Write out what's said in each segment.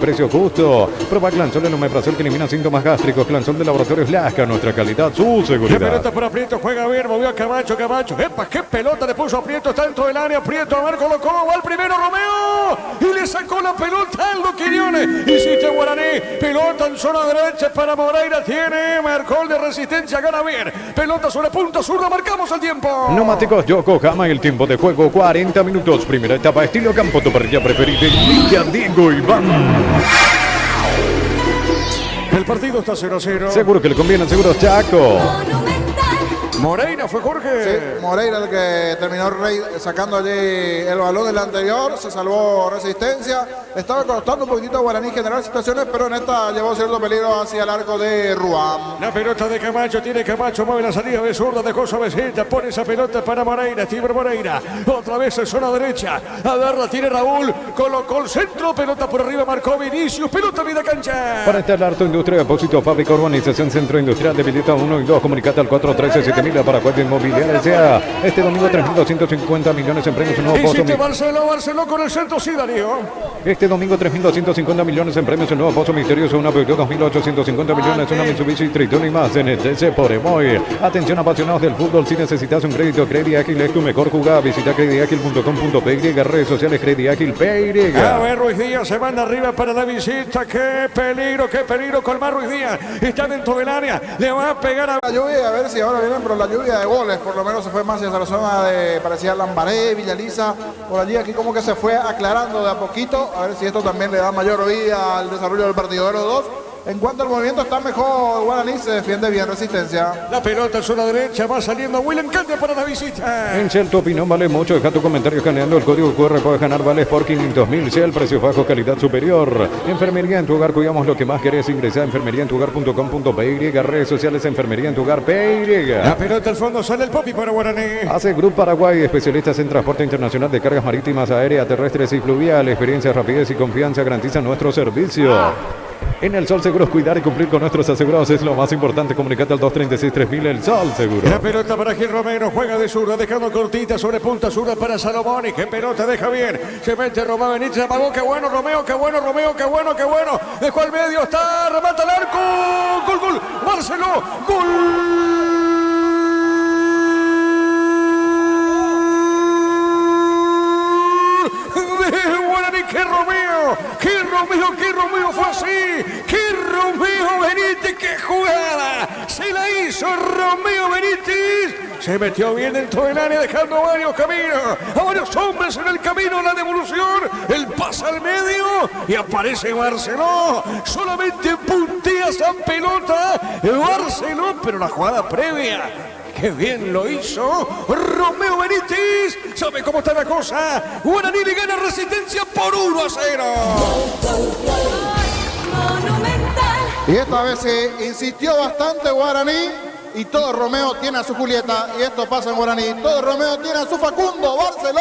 Precio justo. Prueba Clansol, el omeprazol que elimina síntomas gástricos. Clansol de Laboratorios Lasca, nuestra calidad, su seguridad. Qué pelota por Aprieto, juega bien, movió a Camacho. ¡Epa, qué pelota le puso Aprieto! Está dentro del área, Aprieto, a ver, colocó, va al primero Romeo. Y le sacó la pelota a Aldo Quiñones. Insiste Guaraní, pelota en zona derecha para Moreira, tiene, marcó el de Resistencia, gana bien. Pelota sobre punta zurda, marcamos el tiempo. Neumáticos Yokohama, el tiempo de juego 40 minutos. Primera etapa, estilo campo, tu parrilla preferida. Lidia Diego Iván. El partido está 0-0. Seguro que le conviene, seguro Chaco. Moreira fue Jorge. Sí, Moreira el que terminó sacando allí el balón del anterior, se salvó Resistencia. Estaba costando un poquitito a Guaraní generar situaciones, pero en esta llevó cierto peligro hacia el arco de Ruán. La pelota de Camacho, tiene Camacho, mueve la salida de zurda, dejó suavecita, pone esa pelota para Moreira, Tiber Moreira. Otra vez en zona derecha, a verla tiene Raúl, colocó el centro, pelota por arriba, marcó Vinicius, pelota vida cancha. Para este Arto Industria, depósito, fábrica, urbanización, centro industrial, debilita 1 y 2, comunicate al 413-7000 para cuenta inmobiliaria sea. Este domingo 3.250 millones en premios, un nuevo pozo. Barceló con el centro, sí, Darío. Este domingo 3.250 millones en premios, un nuevo pozo misterioso, una Peugeot 2.850 millones, una Mitsubishi Triton y más en el TC por Emoy. Atención apasionados del fútbol, si necesitas un crédito, Credit Ágil es tu mejor jugada. Visita creditágil.com.py, redes sociales Credit Ágil PY. A ver, Ruiz Díaz se manda arriba para la visita. Qué peligro, Colmar Ruiz Díaz. Está dentro del área, le va a pegar a La lluvia, a ver si ahora vienen, pero la lluvia de goles, por lo menos se fue más hacia la zona de, parecía Lambaré, Villaliza, por allí, aquí como que se fue aclarando de a poquito, a ver si esto también le da mayor vida al desarrollo del partido de los dos. En cuanto al movimiento está mejor Guaraní, se defiende bien Resistencia. La pelota en zona derecha, va saliendo William Cante para la visita. En Shell tu opinión vale mucho, deja tu comentario escaneando el código QR, puedes ganar vales por 500.000. Shell, precio bajo, calidad superior. Enfermería en tu hogar, cuidamos lo que más querés. Ingresa a enfermeriaentuhogar.com.py, redes sociales Enfermería en tu hogar PY. La pelota al fondo, sale el Popi para Guaraní. Hace Group Paraguay, especialistas en transporte internacional de cargas marítimas, aéreas, terrestres y fluviales. Experiencia, rapidez y confianza garantizan nuestro servicio. En el Sol Seguros, cuidar y cumplir con nuestros asegurados es lo más importante. Comunicate al 236-3000, el Sol Seguro. La pelota para Gil Romero, juega de zurda, dejando cortita sobre punta zurda para Salomón. Y qué pelota deja bien. Se mete Román Benítez, apagó. Qué bueno, Romeo, qué bueno. Dejó al medio, está, remata el arco. Gol. Barceló, gol. ¡Qué Romeo fue así! ¡Qué Romeo Benítez! ¡Qué jugada! Se la hizo Romeo Benítez. Se metió bien dentro del área, dejando varios caminos, a varios hombres en el camino, la devolución, el pase al medio y aparece Barceló. Solamente puntea esa pelota Barceló, pero la jugada previa. ¡Qué bien lo hizo Romeo Benítez! ¿Sabe cómo está la cosa? Guaraní le gana Resistencia por 1-0. Y esta vez se insistió bastante Guaraní. Y todo Romeo tiene a su Julieta. Y esto pasa en Guaraní. Todo Romeo tiene a su Facundo. Barceló.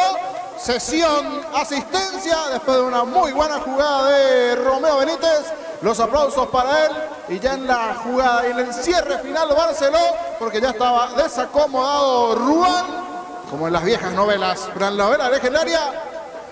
Sesión, asistencia. Después de una muy buena jugada de Romeo Benítez. Los aplausos para él. Y ya en la jugada, en el cierre final Barceló. Porque ya estaba desacomodado Ruán. Como en las viejas novelas. Pero en la novela legendaria,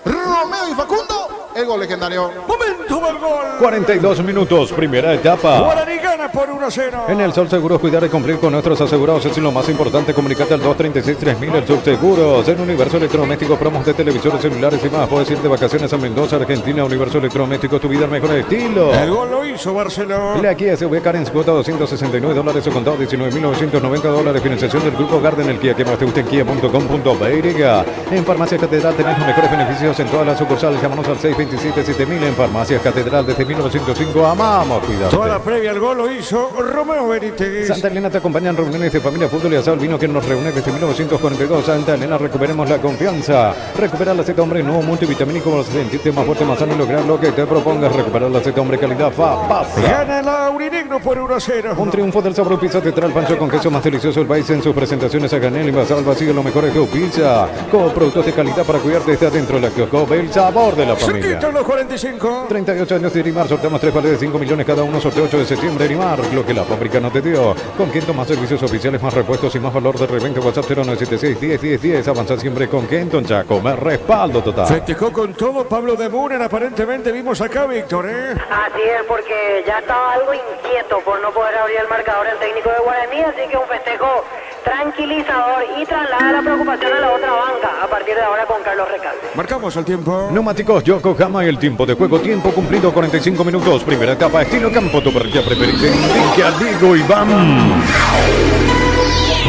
Romeo y Facundo. El gol legendario. Momento del gol. 42 minutos, primera etapa. Guaraní gana por 1-0. En el Sol Seguros, cuidar y cumplir con nuestros asegurados es lo más importante. Comunicate al 236-3000, el Subseguros. En Universo Electrodoméstico, promos de televisores, celulares y más. Puedes ir de vacaciones a Mendoza, Argentina. Universo Electrodoméstico, tu vida al mejor estilo. El gol lo hizo Barceló. La Kia SUV Carens, cuota $269, su contado $19.990. Financiación del Grupo Garden, el Kia que más te guste en kia.com.py. En Farmacia Catedral tenés los mejores beneficios en todas las sucursales. Llámanos al 627-7000 en Farmacias Catedral desde 1905. Amamos, cuidado. Toda la previa al gol lo hizo Romeo Benítez. Santa Elena te acompaña en reuniones de familia, fútbol y asado. El vino que nos reúne desde 1942. Santa Elena, recuperemos la confianza. Recupera la Z Hombre, nuevo multivitamínico para sentirte más fuerte, más sano y lograr lo que te propongas. Recuperar la Z Hombre, calidad FAPASA. Gana el Aurinegro por 1-0. Un triunfo del sabor pizza te trae el pancho con queso más delicioso del país en sus presentaciones a granel y más al vacío. Lo mejor es Go Pizza. Con productos de calidad para cuidarte desde adentro de la kiosco. El sabor de la familia. Se quitan los 45. 38 años de Neymar, sorteamos 3 vales de 5 millones cada uno, sorteo 8 de septiembre. Neymar, lo que la fábrica no te dio. Con Kenton, más servicios oficiales, más repuestos y más valor de reventa. WhatsApp 0976 10 10 10. Avanza siempre con Kenton, Chaco. Me respaldo total. Festejó con todo Pablo de Muner, aparentemente vimos acá, Víctor, ¿eh? Así es, porque ya estaba algo inquieto por no poder abrir el marcador el técnico de Guaraní, así que un festejo tranquilizador y traslada la preocupación a la otra banca a partir de ahora con Carlos Recalde. Marcamos el tiempo. Neumáticos Yokohama y el tiempo de juego. Tiempo cumplido 45 minutos. Primera etapa, estilo campo. Tu parrilla preferida. Indique a Diego Iván.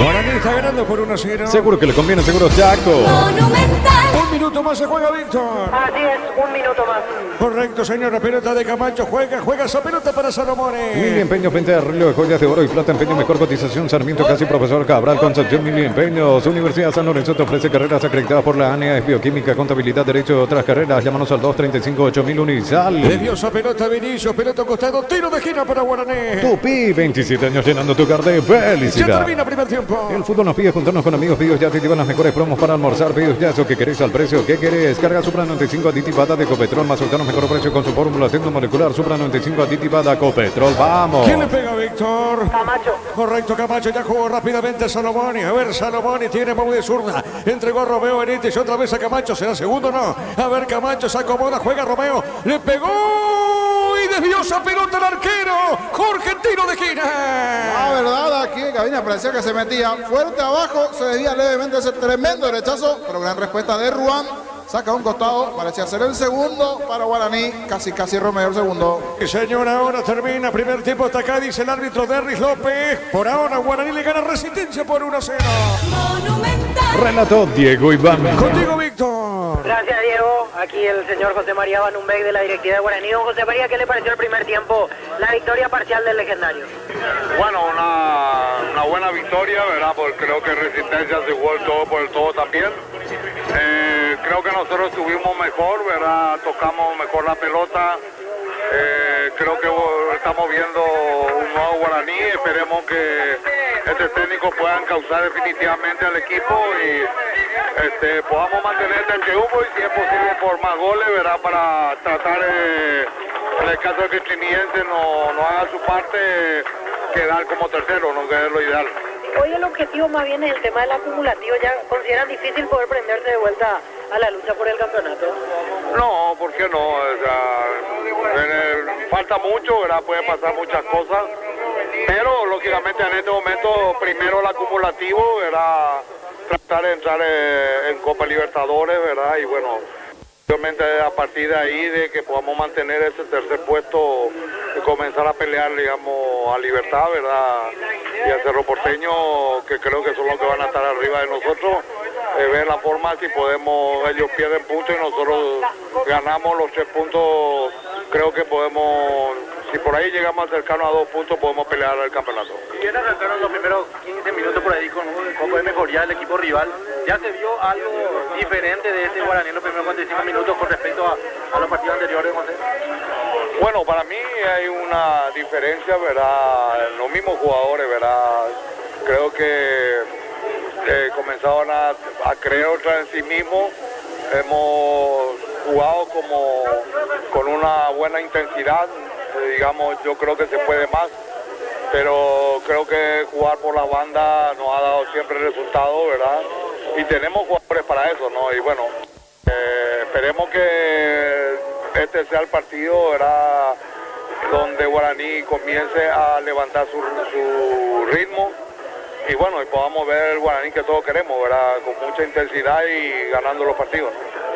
Guaraní está ganando por 1-0. Seguro que le conviene, seguro Chaco. Un minuto más se juega, Víctor. Así es, un minuto más. Correcto, señor. La pelota de Camacho juega esa pelota para Salomone. Mili Empeño, venta de arreglo de joyas de oro y plata, empeño, mejor cotización, Sarmiento, casi profesor Cabral, Concepción, Mili Empeños, Universidad San Lorenzo te ofrece carreras acreditadas por la ANEA, bioquímica, contabilidad, derecho, otras carreras, llámanos al 235-8000 Unizal. Le dio esa pelota a Vinicius, pelota costado, tiro de esquina para Guaraní. Tupi, 27 años llenando tu carta de Ya felicidad. termina primer tiempo. El fútbol nos pide juntarnos con amigos, pedidos ya te llevan las mejores promos para almorzar, pedidos ya eso que querés al precio que querés. Carga Supra 95 aditivada de Copetrol, más soltanos mejor precio con su fórmula molecular Supra 95 aditivada Copetrol. Vamos. ¿Quién le pega, Víctor? Camacho. Correcto, Camacho ya jugó rápidamente a Salomoni. A ver, Salomoni tiene muy de zurda. Entregó a Romeo Benítez otra vez a Camacho. ¿Será segundo o no? A ver, Camacho se acomoda, juega Romeo. Le pegó y desvió esa pelota al arquero. Jorge, tiro de esquina. La verdad, aquí en cabina parecía que se metía fuerte abajo, se desvía levemente ese tremendo derechazo, pero gran respuesta de Ruan. Saca un costado, parecía ser el segundo para Guaraní, casi Romeo el segundo. Y señor, ahora termina primer tiempo hasta acá, dice el árbitro Derris López. Por ahora Guaraní le gana Resistencia por 1-0. Relató Diego Iván. Contigo, Víctor. Gracias, Diego. Aquí el señor José María Banumbeck de la directiva de Guaraní. Don José María, ¿qué le pareció el primer tiempo? La victoria parcial del legendario. Bueno, una buena victoria, ¿verdad? Porque creo que Resistencia se jugó el todo por el todo también. Creo que nosotros estuvimos mejor, ¿verdad? Tocamos mejor la pelota. Creo que estamos viendo un nuevo Guaraní. Esperemos que este técnico pueda encauzar definitivamente al equipo y podamos mantener el triunfo y si es posible por más goles, ¿verdad? Para tratar, en el caso de que el Cliniense no haga su parte, quedar como tercero, no que es lo ideal. Hoy el objetivo más bien es el tema del acumulativo. ¿Ya consideran difícil poder prenderse de vuelta a la lucha por el campeonato? No, ¿por qué no? O sea, falta mucho, ¿verdad? Puede pasar muchas cosas, pero lógicamente en este momento primero el acumulativo, ¿verdad? Tratar de entrar en Copa Libertadores, ¿verdad? Y bueno, obviamente a partir de ahí, de que podamos mantener ese tercer puesto y comenzar a pelear, digamos, a Libertad, ¿verdad? Y a Cerro Porteño, que creo que son los que van a estar arriba de nosotros, ver la forma si podemos, ellos pierden puntos y nosotros ganamos los 3 puntos, creo que podemos, si por ahí llegamos cercano a 2 puntos, podemos pelear el campeonato. Bien arrancaron los primeros 15 minutos por ahí con un poco de mejoría del equipo rival. ¿Ya se vio algo diferente de ese Guaraní en los primeros 45 minutos con respecto a los partidos anteriores, José? Bueno, para mí hay una diferencia, ¿verdad? Los mismos jugadores, ¿verdad? Creo que comenzaron a creer otra vez en sí mismos. Hemos jugado con una buena intensidad, digamos, yo creo que se puede más, pero creo que jugar por la banda nos ha dado siempre resultados, ¿verdad? Y tenemos jugadores para eso, ¿no? Y bueno, esperemos que este sea el partido, ¿verdad? Donde Guaraní comience a levantar su ritmo. Y bueno, y podamos ver el Guaraní que todos queremos, ¿verdad? Con mucha intensidad y ganando los partidos.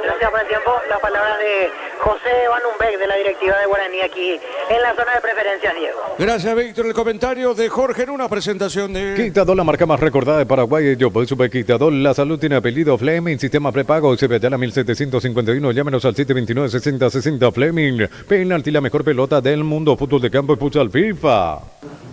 Gracias por el tiempo. Las palabras de José Banumbeck de la directiva de Guaraní aquí en la zona de preferencias, Diego. Gracias, Víctor. El comentario de Jorge en una presentación de... Quitadol, la marca más recordada de Paraguay. Yo por Super Quitadol. La salud tiene apellido Fleming. Sistema prepago. Se ve a la 1751. Llámenos al 729-6060 Fleming. Penalti, la mejor pelota del mundo. Fútbol de campo y futsal FIFA.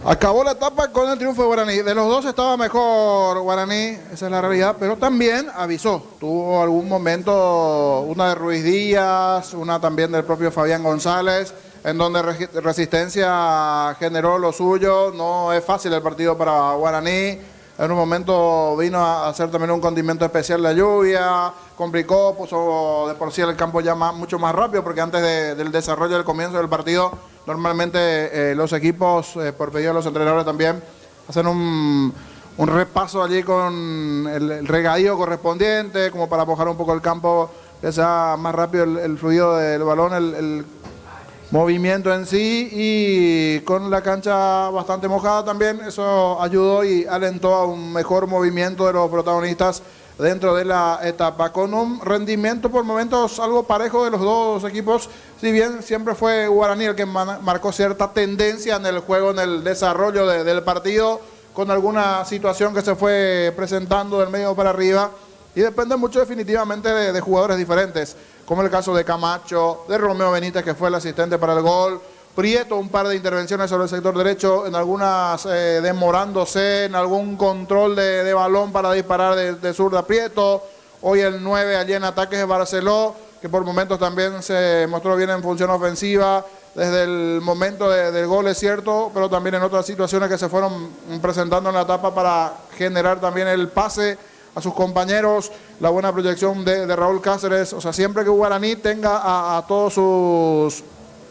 Acabó la etapa con el triunfo de Guaraní. De los dos estaba mejor Guaraní, esa es la realidad, pero también avisó. Tuvo algún momento, una de Ruiz Díaz, una también del propio Fabián González, en donde Resistencia generó lo suyo. No es fácil el partido para Guaraní. En un momento vino a hacer también un condimento especial la lluvia, complicó, puso de por sí el campo ya mucho más rápido, porque antes del desarrollo del comienzo del partido, normalmente los equipos, por pedido de los entrenadores también, hacen un repaso allí con el regadío correspondiente, como para mojar un poco el campo, que sea más rápido el fluido del balón, el movimiento en sí, y con la cancha bastante mojada también, eso ayudó y alentó a un mejor movimiento de los protagonistas dentro de la etapa, con un rendimiento por momentos algo parejo de los dos equipos, si bien siempre fue Guaraní el que marcó cierta tendencia en el juego, en el desarrollo del partido, con alguna situación que se fue presentando del medio para arriba, y depende mucho definitivamente de jugadores diferentes, como el caso de Camacho, de Romeo Benítez, que fue el asistente para el gol, Prieto, un par de intervenciones sobre el sector derecho, en algunas demorándose, en algún control de balón para disparar de zurda Prieto. Hoy el 9 allí en ataques de Barceló, que por momentos también se mostró bien en función ofensiva, desde el momento del gol es cierto, pero también en otras situaciones que se fueron presentando en la etapa para generar también el pase a sus compañeros, la buena proyección de Raúl Cáceres. O sea, siempre que Guaraní tenga a todos sus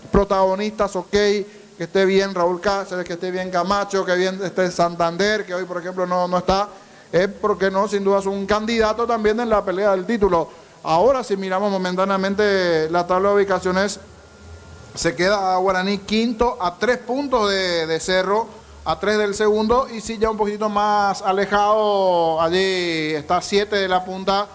protagonistas, ok, que esté bien Raúl Cáceres, que esté bien Camacho, que bien esté Santander, que hoy por ejemplo no está, es porque no, sin duda es un candidato también en la pelea del título. Ahora, si miramos momentáneamente la tabla de ubicaciones, se queda Guaraní quinto a 3 puntos de Cerro, a 3 del segundo, y sí ya un poquito más alejado, allí está 7 de la punta,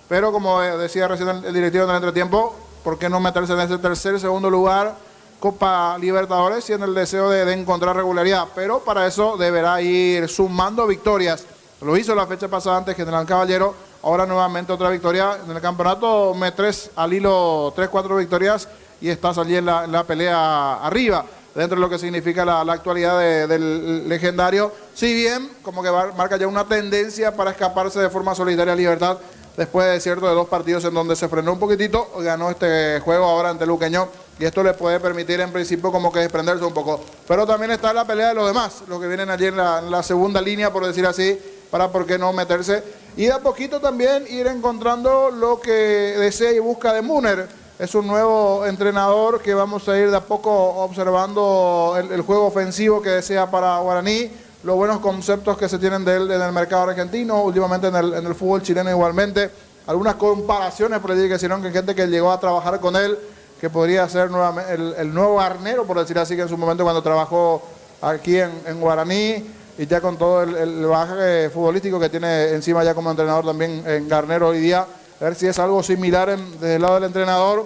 pero como decía recién el directivo en el entretiempo, ¿por qué no meterse en ese tercer, segundo lugar, Copa Libertadores, y en el deseo de encontrar regularidad? Pero para eso deberá ir sumando victorias. Lo hizo la fecha pasada ante General Caballero, ahora nuevamente otra victoria en el campeonato, metes al hilo 3-4 victorias y estás allí en la pelea arriba, dentro de lo que significa la actualidad del legendario, si bien como que marca ya una tendencia para escaparse de forma solitaria a Libertad, después de cierto de 2 partidos en donde se frenó un poquitito, ganó este juego ahora ante Luqueño, y esto le puede permitir en principio como que desprenderse un poco. Pero también está la pelea de los demás, los que vienen allí en la segunda línea, por decir así, para por qué no meterse, y de a poquito también ir encontrando lo que desea y busca de Muner. Es un nuevo entrenador que vamos a ir de a poco observando el juego ofensivo que desea para Guaraní, los buenos conceptos que se tienen de él en el mercado argentino, últimamente en el fútbol chileno igualmente. Algunas comparaciones por allí que hicieron con gente que llegó a trabajar con él, que podría ser nuevamente el nuevo Garnero, por decir así, que en su momento cuando trabajó aquí en Guaraní, y ya con todo el bagaje futbolístico que tiene encima ya como entrenador también en Garnero hoy día. A ver si es algo similar desde el lado del entrenador,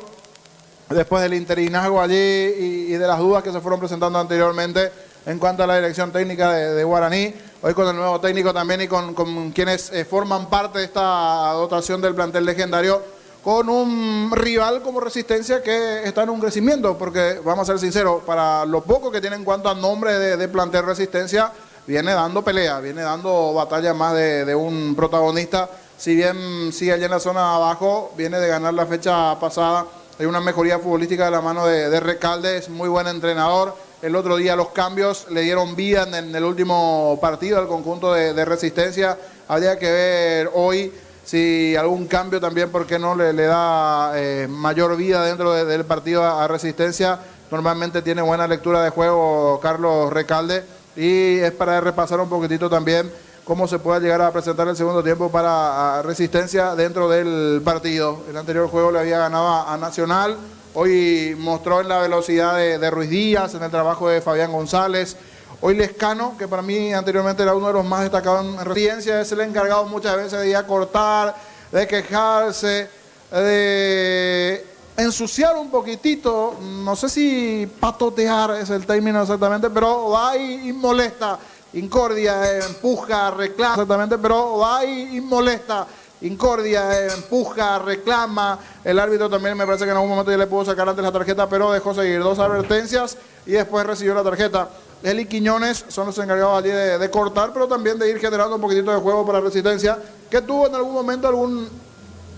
después del interinazgo allí y de las dudas que se fueron presentando anteriormente en cuanto a la dirección técnica de Guaraní. Hoy con el nuevo técnico también y con quienes forman parte de esta dotación del plantel legendario, con un rival como Resistencia que está en un crecimiento, porque vamos a ser sinceros, para lo poco que tiene en cuanto a nombre de plantel Resistencia, viene dando pelea, viene dando batalla más de un protagonista. Si bien sigue allá en la zona de abajo, viene de ganar la fecha pasada, hay una mejoría futbolística de la mano de Recalde, es muy buen entrenador. El otro día los cambios le dieron vida en el último partido al conjunto de Resistencia. Habría que ver hoy si algún cambio también, ¿por qué no le da mayor vida dentro del partido a Resistencia? Normalmente tiene buena lectura de juego Carlos Recalde, y es para repasar un poquitito también cómo se pueda llegar a presentar el segundo tiempo para Resistencia dentro del partido. El anterior juego le había ganado a Nacional, hoy mostró en la velocidad de Ruiz Díaz, en el trabajo de Fabián González. Hoy Lescano, que para mí anteriormente era uno de los más destacados en Resistencia, es el encargado muchas veces de ir a cortar, de quejarse, de ensuciar un poquitito, no sé si patotear es el término exactamente, pero va y molesta. Incordia, empuja, reclama, exactamente, pero va y molesta. Incordia, empuja, reclama. El árbitro también me parece que en algún momento ya le pudo sacar antes la tarjeta, pero dejó seguir 2 advertencias y después recibió la tarjeta. Él y Quiñones son los encargados allí de cortar, pero también de ir generando un poquitito de juego para Resistencia, que tuvo en algún momento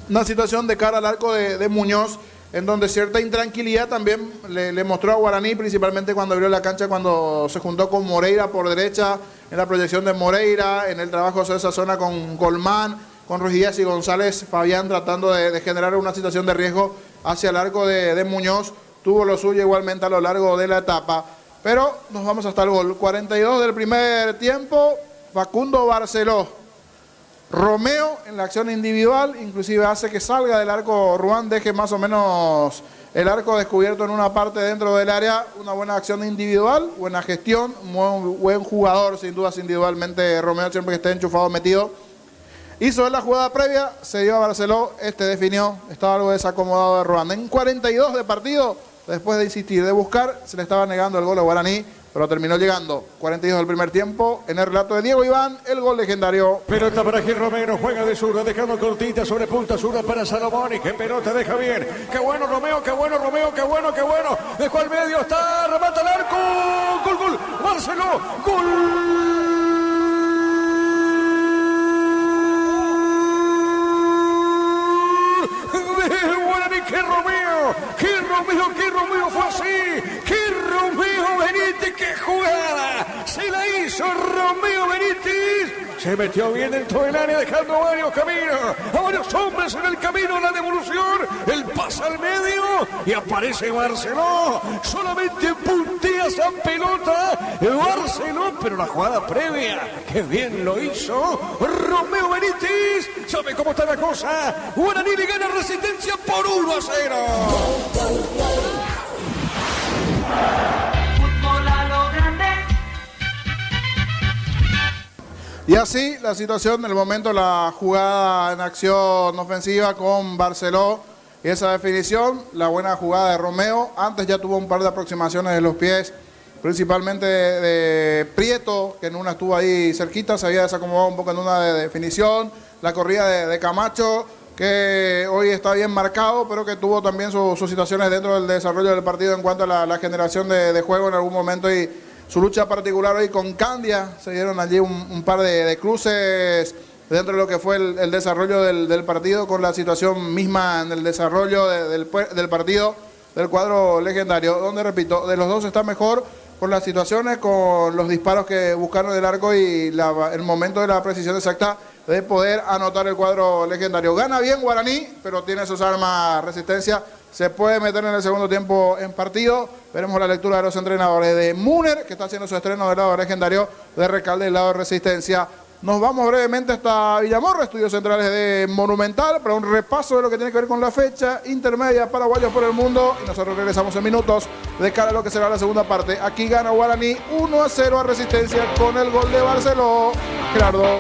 una situación de cara al arco de Muñoz, en donde cierta intranquilidad también le mostró a Guaraní, principalmente cuando abrió la cancha, cuando se juntó con Moreira por derecha, en la proyección de Moreira, en el trabajo de esa zona con Colmán, con Rugías y González, Fabián tratando de generar una situación de riesgo hacia el arco de Muñoz, tuvo lo suyo igualmente a lo largo de la etapa, pero nos vamos hasta el gol. 42 del primer tiempo, Facundo Barceló. Romeo en la acción individual, inclusive hace que salga del arco Ruán, deje más o menos el arco descubierto en una parte dentro del área. Una buena acción individual, buena gestión, muy buen jugador sin dudas individualmente Romeo, siempre que esté enchufado, metido. Hizo la jugada previa, se dio a Barceló, definió, estaba algo desacomodado de Ruán. En 42 de partido, después de insistir, de buscar, se le estaba negando el gol a Guaraní, pero terminó llegando. 42 del primer tiempo, en el relato de Diego Iván, el gol legendario. Pelota para Gil Romero, juega de zurda, dejando cortita sobre punta zurda para Salomón, y que pelota deja bien. Qué bueno Romeo, qué bueno Romeo, qué bueno, qué bueno. Dejó al medio, está, remata el arco. Gol, gol, Barceló, gol. ¡Qué Romeo fue así! ¡Qué Romeo Benítez, qué jugada! ¡Se la hizo Romeo Benítez! Se metió bien dentro del área, dejando varios caminos, a varios hombres en el camino, la devolución, el pase al medio, y aparece Barceló. Solamente puntea esa pelota Barceló, pero la jugada previa, ¡qué bien lo hizo Romeo Benítez! ¿Sabe cómo está la cosa? Guaraní le gana Resistencia por 1-0. Fútbol a lo grande. Y así la situación, en el momento la jugada en acción ofensiva con Barceló, esa definición, la buena jugada de Romeo. Antes ya tuvo un par de aproximaciones de los pies, principalmente de Prieto, que en una estuvo ahí cerquita, se había desacomodado un poco en una de definición. La corrida de Camacho, que hoy está bien marcado, pero que tuvo también sus situaciones dentro del desarrollo del partido en cuanto a la generación de juego en algún momento, y su lucha particular hoy con Candia. Se dieron allí un par de cruces dentro de lo que fue el desarrollo del partido, con la situación misma en el desarrollo del partido del cuadro legendario, donde, repito, de los dos está mejor por las situaciones, con los disparos que buscaron del arco y el momento de la precisión exacta de poder anotar el cuadro legendario. Gana bien Guaraní, pero tiene sus armas Resistencia. Se puede meter en el segundo tiempo en partido. Veremos la lectura de los entrenadores de Muner, que está haciendo su estreno del lado legendario, de Recalde del lado de Resistencia. Nos vamos brevemente hasta Villamorra, estudios centrales de Monumental, para un repaso de lo que tiene que ver con la fecha intermedia Paraguayos por el Mundo. Y nosotros regresamos en minutos de cara a lo que será la segunda parte. Aquí gana Guaraní 1-0 a Resistencia con el gol de Barceló. Gerardo.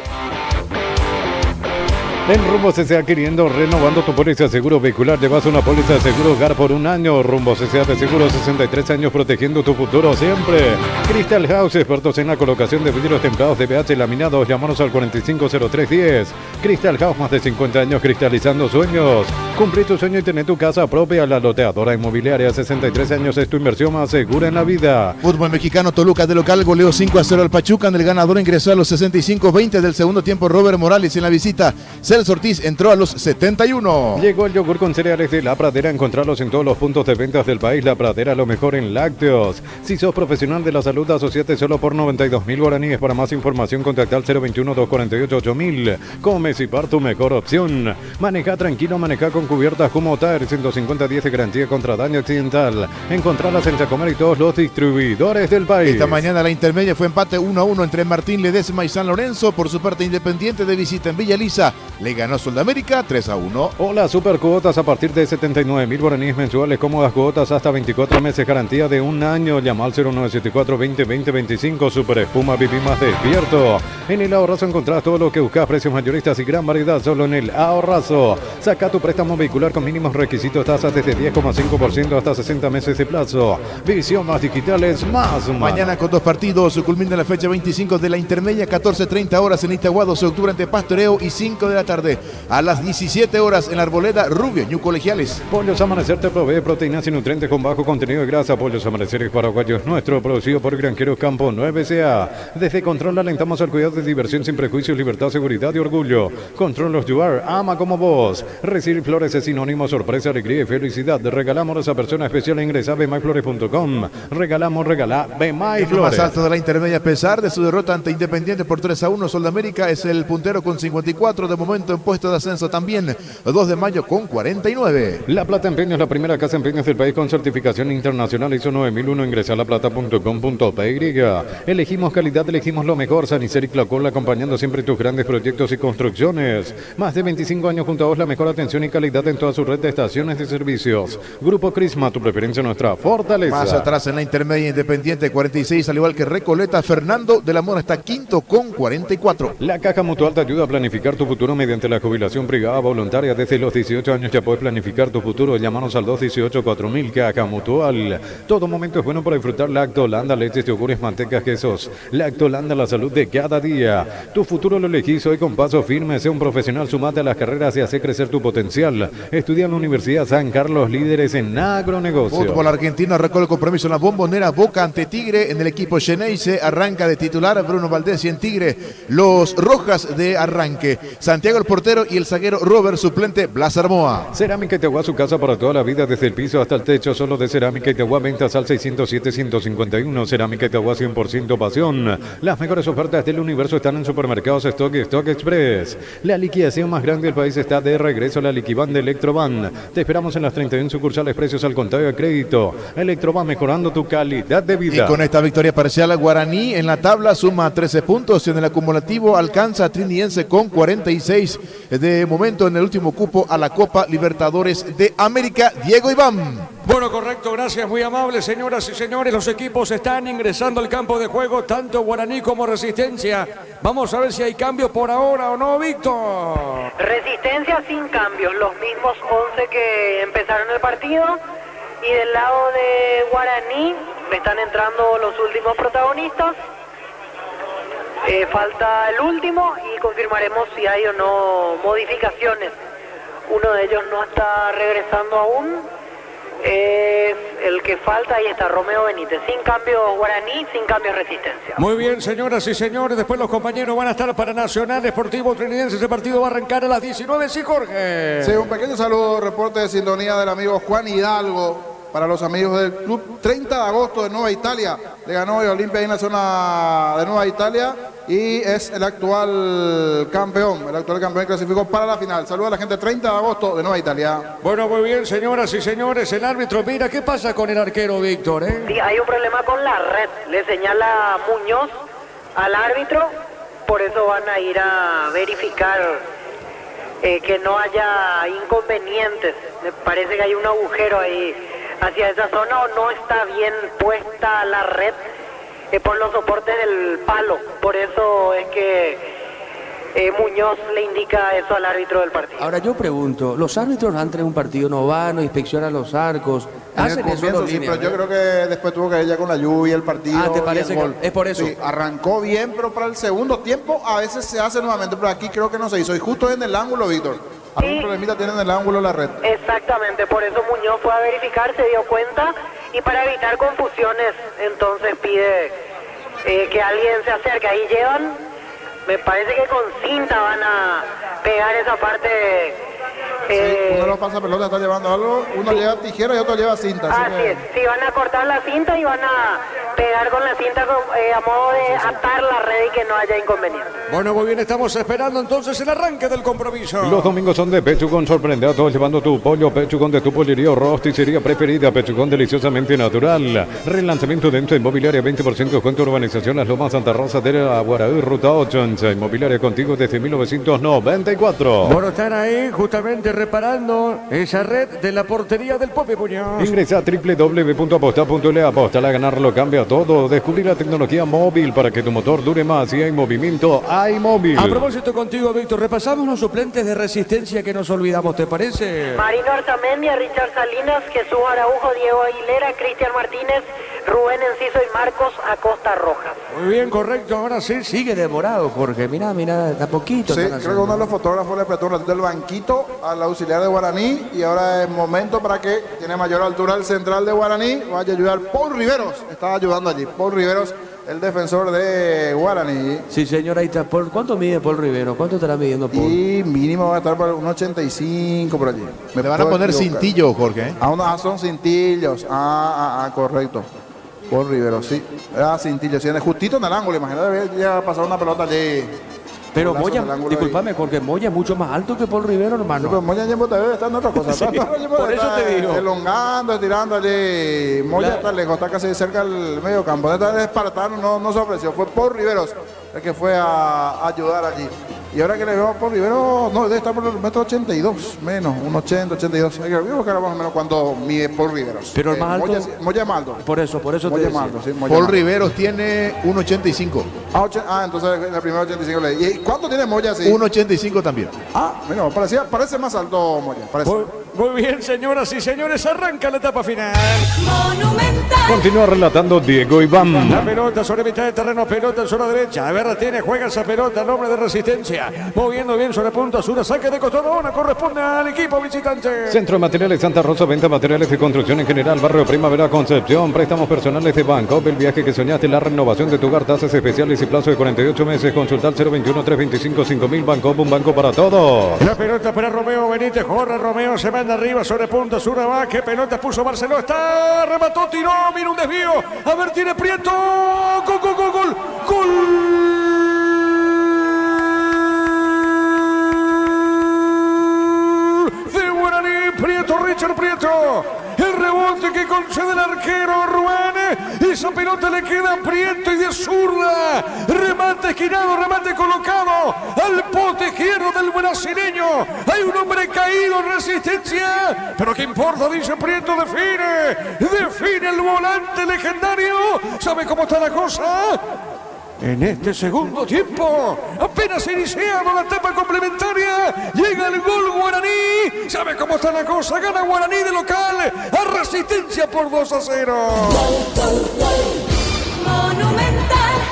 En Rumbo CCA queriendo renovando tu póliza de seguro vehicular. Llevas una póliza de seguro hogar por 1 año. Rumbo CCA de seguro, 63 años protegiendo tu futuro siempre. Crystal House, expertos en la colocación de vidrios templados de pH laminados. Llámanos al 450310. Crystal House, más de 50 años cristalizando sueños. Cumplir tu sueño y tener tu casa propia. La Loteadora Inmobiliaria, 63 años es tu inversión más segura en la vida. Fútbol mexicano, Toluca de local goleó 5-0 al Pachuca. El ganador ingresó a los 65-20 del segundo tiempo. Robert Morales en la visita. Celso Ortiz entró a los 71. Llegó el yogur con cereales de La Pradera. Encontrarlos en todos los puntos de ventas del país. La Pradera, lo mejor en lácteos. Si sos profesional de la salud, asociate solo por 92.000 guaraníes. Para más información, contacta al 021-248-8000. Comes y par, tu mejor opción. Maneja tranquilo, maneja con cubiertas como TAER 150-10 de garantía contra daño accidental. Encontrarlas en Chacomer y todos los distribuidores del país. Esta mañana la intermedia fue empate 1-1 entre Martín Ledesma y San Lorenzo. Por su parte, Independiente de visita en Villa Lisa le ganó Sudamérica 3-1. Hola, super cuotas a partir de 79.000 guaraníes mensuales, cómodas cuotas hasta 24 meses, garantía de 1 año. Llama al 0974-2020-25. Super Espuma, viví más despierto. En el Ahorrazo encontrás todo lo que buscas, precios mayoristas y gran variedad solo en el Ahorrazo. Saca tu préstamo vehicular con mínimos requisitos, tasas desde 10,5% hasta 60 meses de plazo. Visión más digitales, más humana. Mañana con 2 partidos, culmina la fecha 25 de la intermedia, 14:30 horas en Itaguá, 12 de octubre ante Pastoreo y 5 de la tarde tarde. A las 17 horas en la Arboleda, Rubio, Ñu Colegiales. Pollos Amanecer te provee proteínas y nutrientes con bajo contenido de grasa. Pollos Amaneceres Paraguayos nuestro, producido por Granjeros Campo 9SA. Desde Control alentamos al cuidado de diversión sin prejuicios, libertad, seguridad y orgullo. Control los Yuar, ama como vos. Recibir flores es sinónimo, sorpresa, alegría y felicidad. Regalamos a esa persona especial, ingresa a bmyflores.com. Regalamos, regala BMY El más Flores. alto de la intermedia, a pesar de su derrota ante Independiente por 3-1, Sol de América es el puntero con 54, de momento en puesto de ascenso también, 2 de mayo con 49. La Plata Empeños es la primera casa de empeños del país con certificación internacional ISO 9001. Ingresa a laplata.com.py. Elegimos calidad, elegimos lo mejor. Sanicer y Clacol, acompañando siempre tus grandes proyectos y construcciones. Más de 25 años junto a vos, la mejor atención y calidad en toda su red de estaciones de servicios. Grupo Crisma, tu preferencia, nuestra fortaleza. Más atrás en la intermedia, Independiente 46, al igual que Recoleta, Fernando de la Mora está quinto con 44. La Caja Mutual te ayuda a planificar tu futuro mediante la jubilación privada voluntaria. Desde los 18 años ya puedes planificar tu futuro. Llámanos al 218-4000. Caja Mutual. Todo momento es bueno para disfrutar Lactolanda, leches, yogures, mantecas, quesos. Lactolanda, la salud de cada día. Tu futuro lo elegís hoy con paso firme. Sé un profesional, sumate a las carreras y hace crecer tu potencial. Estudia en la Universidad San Carlos, líderes en agronegocio. Fútbol argentino, arrancó el compromiso en la Bombonera. Boca ante Tigre en el equipo Xeneize. Arranca de titular Bruno Valdés y en Tigre los Rojas de arranque. Santiago el portero y el zaguero Robert, suplente Blas Armoa. Cerámica Itagua, su casa para toda la vida, desde el piso hasta el techo, solo de Cerámica Itagua. Ventas al 607-151. Cerámica Itagua, 100% pasión. Las mejores ofertas del universo están en Supermercados Stock y Stock Express. La liquidación más grande del país está de regreso. La Liquiban de Electroban. Te esperamos en las 31 sucursales, precios al contado de crédito. Electroban, mejorando tu calidad de vida. Y con esta victoria parcial, Guaraní en la tabla suma 13 puntos. En el acumulativo alcanza a Triniense con 46. De momento en el último cupo a la Copa Libertadores de América. Diego Iván. Bueno, correcto, gracias, muy amable, señoras y señores. Los equipos están ingresando al campo de juego, tanto Guaraní como Resistencia. Vamos a ver si hay cambio por ahora o no, Víctor. Resistencia sin cambios, los mismos 11 que empezaron el partido. Y del lado de Guaraní están entrando los últimos protagonistas. Falta el último y confirmaremos si hay o no modificaciones. Uno de ellos no está regresando aún. Es el que falta, ahí está Romeo Benítez. Sin cambio Guaraní, sin cambio Resistencia. Muy bien, señoras y señores. Después los compañeros van a estar para Nacional Esportivo Trinidense. Ese partido va a arrancar a las 19. Sí, Jorge. Sí, un pequeño saludo, reporte de sintonía del amigo Juan Hidalgo para los amigos del club. 30 de agosto de Nueva Italia. Le ganó el Olimpia ahí en la zona de Nueva Italia y es el actual campeón. El actual campeón clasificó para la final. Saludos a la gente. 30 de agosto de Nueva Italia. Bueno, muy bien, señoras y señores. El árbitro, mira, ¿qué pasa con el arquero, Víctor? Sí, hay un problema con la red. Le señala Muñoz al árbitro. Por eso van a ir a verificar que no haya inconvenientes. Me parece que hay un agujero ahí hacia esa zona, o no está bien puesta la red por los soportes del palo. Por eso es que Muñoz le indica eso al árbitro del partido. Ahora yo pregunto, los árbitros antes de un partido no van, no inspeccionan los arcos, hacen eso en Sí, línea, pero yo creo que después tuvo que ir ya con la lluvia el partido. Ah, ¿te y parece el gol. que es por eso? Sí, arrancó bien, pero para el segundo tiempo a veces se hace nuevamente, pero aquí creo que no se hizo. Y justo en el ángulo, Víctor. Algún problemita tiene en el ángulo la red. Exactamente, por eso Muñoz fue a verificar, se dio cuenta, y para evitar confusiones, entonces pide que alguien se acerque. Ahí llevan, me parece que con cinta van a pegar esa parte. Sí, uno lo pasa pelota, está llevando algo, uno lleva tijera y otro lleva cinta. Así es, sí, van a cortar la cinta y van a pegar con la cinta a modo de atar la red y que no haya inconveniente. Bueno, muy bien, estamos esperando entonces el arranque del compromiso. Los domingos son de Pechugón. Sorprende a todos llevando tu pollo Pechugón de tu pollería o rosticería preferida. Pechugón, deliciosamente natural. Relanzamiento de Entra Inmobiliaria, 20% descuento. Urbanización Las Lomas, Santa Rosa de la Guaraí, Ruta 8. Inmobiliaria contigo desde 1994. Bueno, están ahí justamente reparando esa red de la portería del Popi Muñoz. Ingresa a www.aposta.le. Aposta a ganarlo cambia todo. Descubrir la tecnología móvil para que tu motor dure más. Si hay movimiento, hay móvil. A propósito contigo, Víctor, repasamos los suplentes de Resistencia que nos olvidamos, ¿te parece? Marino Arzamendi, Richard Salinas, Jesús Araujo, Diego Aguilera, Cristian Martínez, Rubén Enciso y Marcos Acosta Rojas. Muy bien, correcto. Ahora sí, Sigue demorado, Jorge. Mirá, da poquito. Sí, están creo que haciendo. uno de los fotógrafos le apretó un ratito el banquito al auxiliar de Guaraní y ahora es momento para que tiene mayor altura el central de Guaraní. Vaya a ayudar Paul Riveros. Estaba ayudando allí. Paul Riveros, el defensor de Guaraní. Sí, señor, ahí está. ¿Cuánto mide Paul Rivero? ¿Cuánto estará midiendo Paul? Y mínimo va a estar por un 85 por allí. Le van a poner cintillo, Jorge. Son cintillos. Correcto. Paul Rivero, sí. Cintillos. Sí, justito en el ángulo. Imagínate, ya pasar una pelota allí. Pero Golazo Moya, del ángulo disculpame, Jorge, Moya es mucho más alto que Paul Rivero, hermano. Pero Moya Ñembo TV está en otra cosa. por eso te digo. Elongando, estirando allí. Moya está lejos, está casi cerca del medio campo. Esta espartano no se ofreció. Fue Paul Riveros el que fue a ayudar allí. Y ahora que le veo a Paul Rivero, no, debe estar por el 1,82 m, menos, 1,80, 82. Hay que buscar más o menos cuando mide Paul Riveros. Pero el más alto. Moya es más alto. Por eso te Moya es decía. más alto, sí. Moya Paul más alto. Riveros tiene 1,85. Entonces la primera 85 le di. ¿Y cuánto tiene Moya? Sí. 1,85 también. Mira, parece más alto Moya. Parece. Muy bien, señoras y señores, arranca la etapa final. Continúa relatando Diego Iván. La pelota sobre mitad de terreno, pelota en zona derecha. Berretini juega esa pelota, nombre de Resistencia. Moviendo bien sobre punta sur, saque de costado, ahora corresponde al equipo visitante. Centro de Materiales Santa Rosa, venta materiales de construcción en general, Barrio Primavera, Concepción, préstamos personales de banco, el viaje que soñaste, la renovación de tu hogar, tasas especiales y plazo de 48 meses, consultar 021-325-5000, Banco, un banco para todos. La pelota para Romeo Benítez, corre Romeo, se manda arriba sobre punta sur, abajo, qué pelota puso Barceló, está, remató, tiró, mira un desvío, a ver, tiene Prieto, gol. Richard Prieto, el rebote que concede el arquero Ruán, esa pelota le queda a Prieto y de zurda, remate esquinado, remate colocado al poste izquierdo del brasileño, hay un hombre caído en Resistencia, pero qué importa, dice Prieto, define el volante legendario, ¿sabe cómo está la cosa? En este segundo tiempo, apenas iniciado la etapa complementaria, llega el gol Guaraní. ¿Sabe cómo está la cosa? Gana Guaraní de local a Resistencia por 2-0.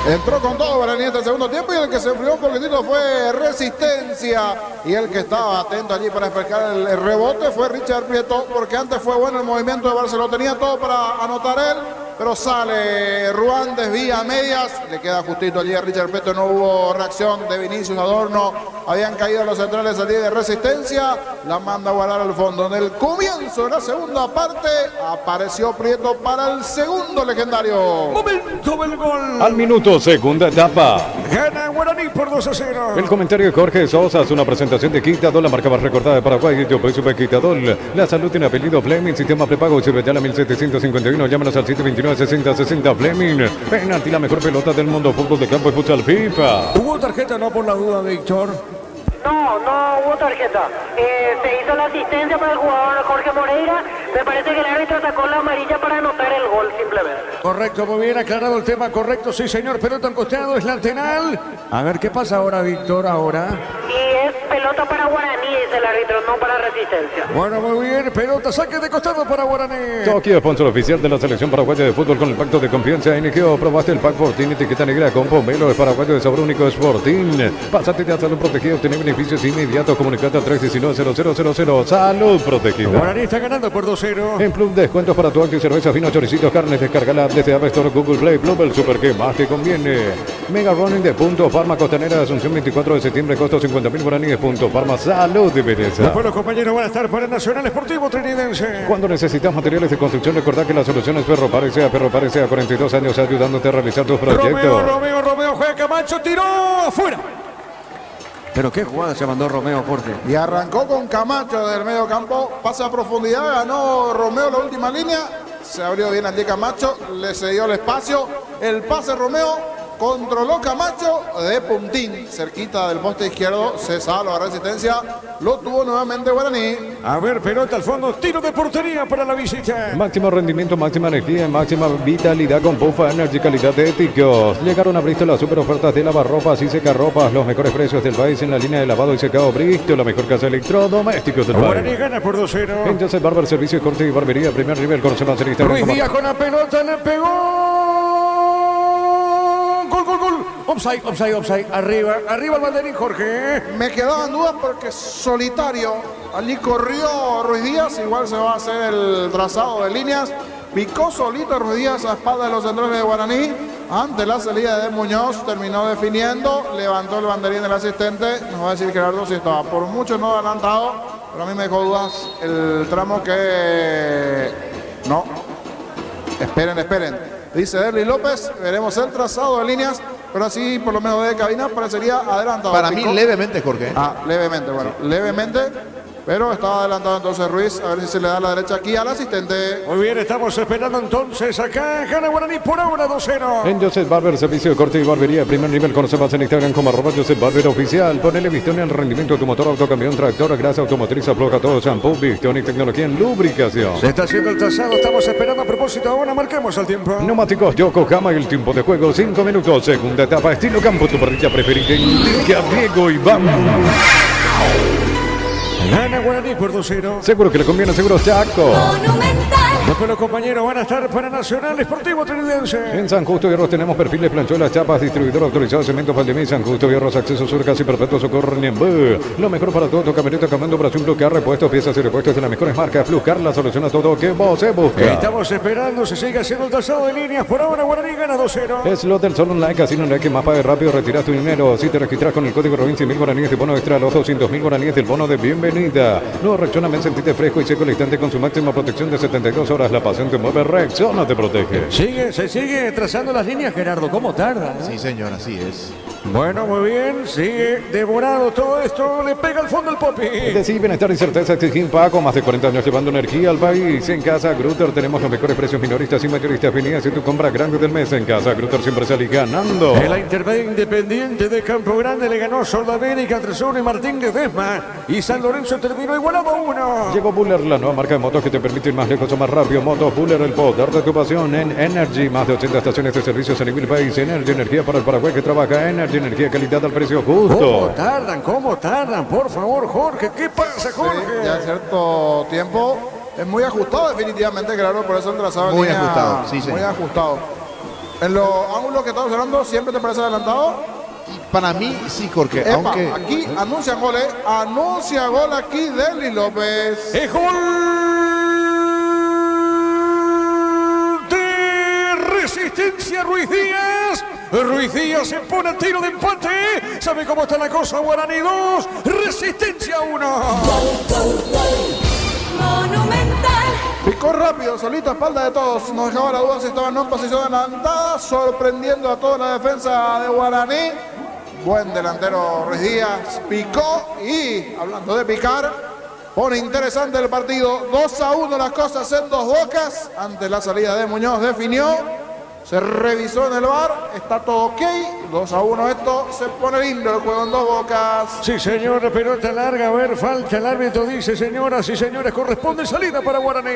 Entró con todo Guaraní en este segundo tiempo y el que se enfrió un poquitito fue Resistencia. Y el que estaba atento allí para pescar el rebote fue Richard Prieto, porque antes fue bueno el movimiento de Barcelona. Tenía todo para anotar él, pero sale Ruán, desvía a medias, le queda justito allí a Richard Prieto, no hubo reacción de Vinicius Adorno, habían caído los centrales allí de Resistencia, la manda a guardar al fondo. En el comienzo de la segunda parte apareció Prieto para el segundo legendario. Momento del gol. Al minuto, segunda etapa. Gana Guaraní por 2-0. El comentario de Jorge Sosa es una presentación de Quitadol, la marca más recordada de Paraguay, yo precio de Quitadol. La salud tiene apellido Fleming, sistema prepago, sirve ya la 1751, llámanos al 729-6060 Fleming. Penalti, la mejor pelota del mundo, fútbol de campo y futsal FIFA. ¿Hubo tarjeta no por la duda, Víctor? No hubo tarjeta. Se hizo la asistencia para el jugador Jorge Moreira. Me parece que el árbitro sacó la amarilla para anotar el gol simplemente. Correcto, muy bien aclarado el tema, correcto, sí señor, pelota en costado, es lateral. A ver qué pasa ahora, Víctor, ahora. Y es pelota para Guaraní, dice el árbitro, no para Resistencia. Bueno, muy bien, pelota, saque de costado para Guaraní. Tokio, sponsor oficial de la selección paraguaya de fútbol con el pacto de confianza NGO. Probaste el pack Fortín, etiqueta negra con pomelo de paraguayo de sabor único Sportín. Pásate de salud protegida, obtener beneficios inmediatos. Comunicate al 319-0000. Salud protegida. Guaraní está ganando por 2-0. En Plum, descuentos para tu acto y cerveza, vino, choricitos, carnes. Descargala desde App Store, Google Play, Plum, el super que más te conviene. Mega Running de Punto Farma, Costanera de Asunción, 24 de septiembre, costo 50.000 guaraníes. Punto Farma, salud de belleza. Después los compañeros van a estar para el Nacional Esportivo Trinidense. Cuando necesitas materiales de construcción, recordá que la solución es Ferro Parecea. Ferro Parecea, 42 años ayudándote a realizar tus proyectos. Romeo, juega Camacho, tiró afuera. Pero qué jugada se mandó Romeo, Jorge. Y arrancó con Camacho del medio campo, pasa a profundidad, ganó Romeo la última línea, se abrió bien allí Camacho, le cedió el espacio, el pase Romeo, controló Camacho de puntín, cerquita del poste izquierdo, se salva la resistencia, lo tuvo nuevamente Guaraní. A ver, pelota al fondo, tiro de portería para la visita. Máximo rendimiento, máxima energía, máxima vitalidad con Bufa Energy, calidad de éticos. Llegaron a Bristol las super ofertas de lavarropas y secarropas, los mejores precios del país en la línea de lavado y secado Bristol, la mejor casa de electrodomésticos del Guaraní país. gana por 2-0. En Joseph Barber, servicio de corte y barbería, primer nivel, conocemos en Instagram. Ruiz Díaz con la pelota, le pegó. Gol, gol, gol. Offside, offside, offside. Arriba, arriba el banderín, Jorge. Me quedaban dudas porque solitario, allí corrió Ruiz Díaz, igual se va a hacer el trazado de líneas. Picó solito Ruiz Díaz a espalda de los centrales de Guaraní. Ante la salida de Muñoz, terminó definiendo, levantó el banderín del asistente. Nos va a decir Gerardo si estaba por mucho no adelantado, pero a mí me dejó dudas el tramo que... No, esperen. Dice Derly López, veremos el trazado de líneas, pero así por lo menos de cabina parecería adelantado. Para mí levemente, Jorge. Levemente, bueno, levemente. Pero estaba adelantado entonces Ruiz, a ver si se le da la derecha aquí al asistente. Muy bien, estamos esperando entonces acá. Gana Guaraní por ahora 2-0. En Joseph Barber, servicio de corte y barbería, primer nivel, conocemos en Instagram como @Joseph Barber oficial. Ponele Vistón en el rendimiento de tu motor, autocamión, tractor, grasa automotriz, afloja todo, shampoo, Vistón y tecnología en lubricación. Se está haciendo el trazado, estamos esperando a propósito. Ahora marquemos el tiempo. Neumáticos Yokohama y el tiempo de juego 5 minutos, segunda etapa, estilo campo, tu parrilla preferida, indica Diego Iván. Gana Guaraní por 2-0. Seguro que le conviene, seguro Chaco. Después los compañeros van a estar para Nacional Esportivo Trinitense. En San Justo Hierros tenemos perfiles, planchuelas, chapas, distribuidor autorizado, cemento Valdemí, San Justo Hierros, acceso sur, casi perpetuo, socorro, Niembé. Lo mejor para todo, tu camioneta, cambiando operación Fluscar, repuestos, piezas y repuestos de las mejores marcas. Fluscar, la solución a todo que vos se busca. Estamos esperando, se sigue haciendo el trazado de líneas. Por ahora Guaraní gana 2-0. Slot del Sol Online, Casino Online, que más pague rápido, retiras tu dinero. Si te registras con el código ROBIN, 100.000 guaraníes de bono extra, los 200.000 guaraníes del bono de bienvenida. No, Rexona, sentite fresco y seco el instante con su máxima protección de 72 horas. La pasión te mueve, Rexona te protege. Se sigue trazando las líneas, Gerardo. ¿Cómo tarda? Sí, señor, así es. Bueno, muy bien. Sigue devorado todo esto. Le pega al fondo el Popi. Decir bienestar y certeza exigir Paco. Más de 40 años llevando energía al país. En Casa Grutter tenemos los mejores precios minoristas y mayoristas. Venías y tu compra grande del mes. En Casa Grutter siempre salís ganando. En la Intermedia Independiente de Campo Grande le ganó Soldamérica, Tresor y Martín Ledesma. Y San Lorenzo terminó igualado a 1. Llegó Buller, la nueva marca de motos que te permite ir más lejos o más rápido. Motos Buller, el poder de tu pasión. En Energy, más de 80 estaciones de servicios a nivel país. Energy, energía para el Paraguay que trabaja. Energy, energía, calidad al precio justo. ¿Cómo tardan? Por favor, Jorge. ¿Qué pasa, Jorge? Sí, ya cierto tiempo es muy ajustado definitivamente, claro, por eso el trazado de Muy línea, ajustado, sí, muy señor. ajustado. En los ángulos que estamos hablando, ¿siempre te parece adelantado? Para mí sí, Jorge, Epa, aunque... aquí anuncian gol, anuncia gol aquí Derly López. ¡Es gol de Resistencia Ruiz Díaz! Ruiz Díaz se pone a tiro de empate. ¿Sabe cómo está la cosa? Guaraní 2, Resistencia 1. Picó rápido, solito a espalda de todos. Nos dejaba la duda si estaban en posición adelantada, sorprendiendo a toda la defensa de Guaraní. Buen delantero Ruiz Díaz, picó y, hablando de picar, pone interesante el partido. 2-1 las cosas en Dos Bocas. Ante la salida de Muñoz definió. Se revisó en el VAR, está todo ok. 2-1 esto, se pone lindo el juego en Dos Bocas. Sí, señor, pelota larga. A ver, falta. El árbitro dice, señoras y señores, corresponde salida para Guaraní.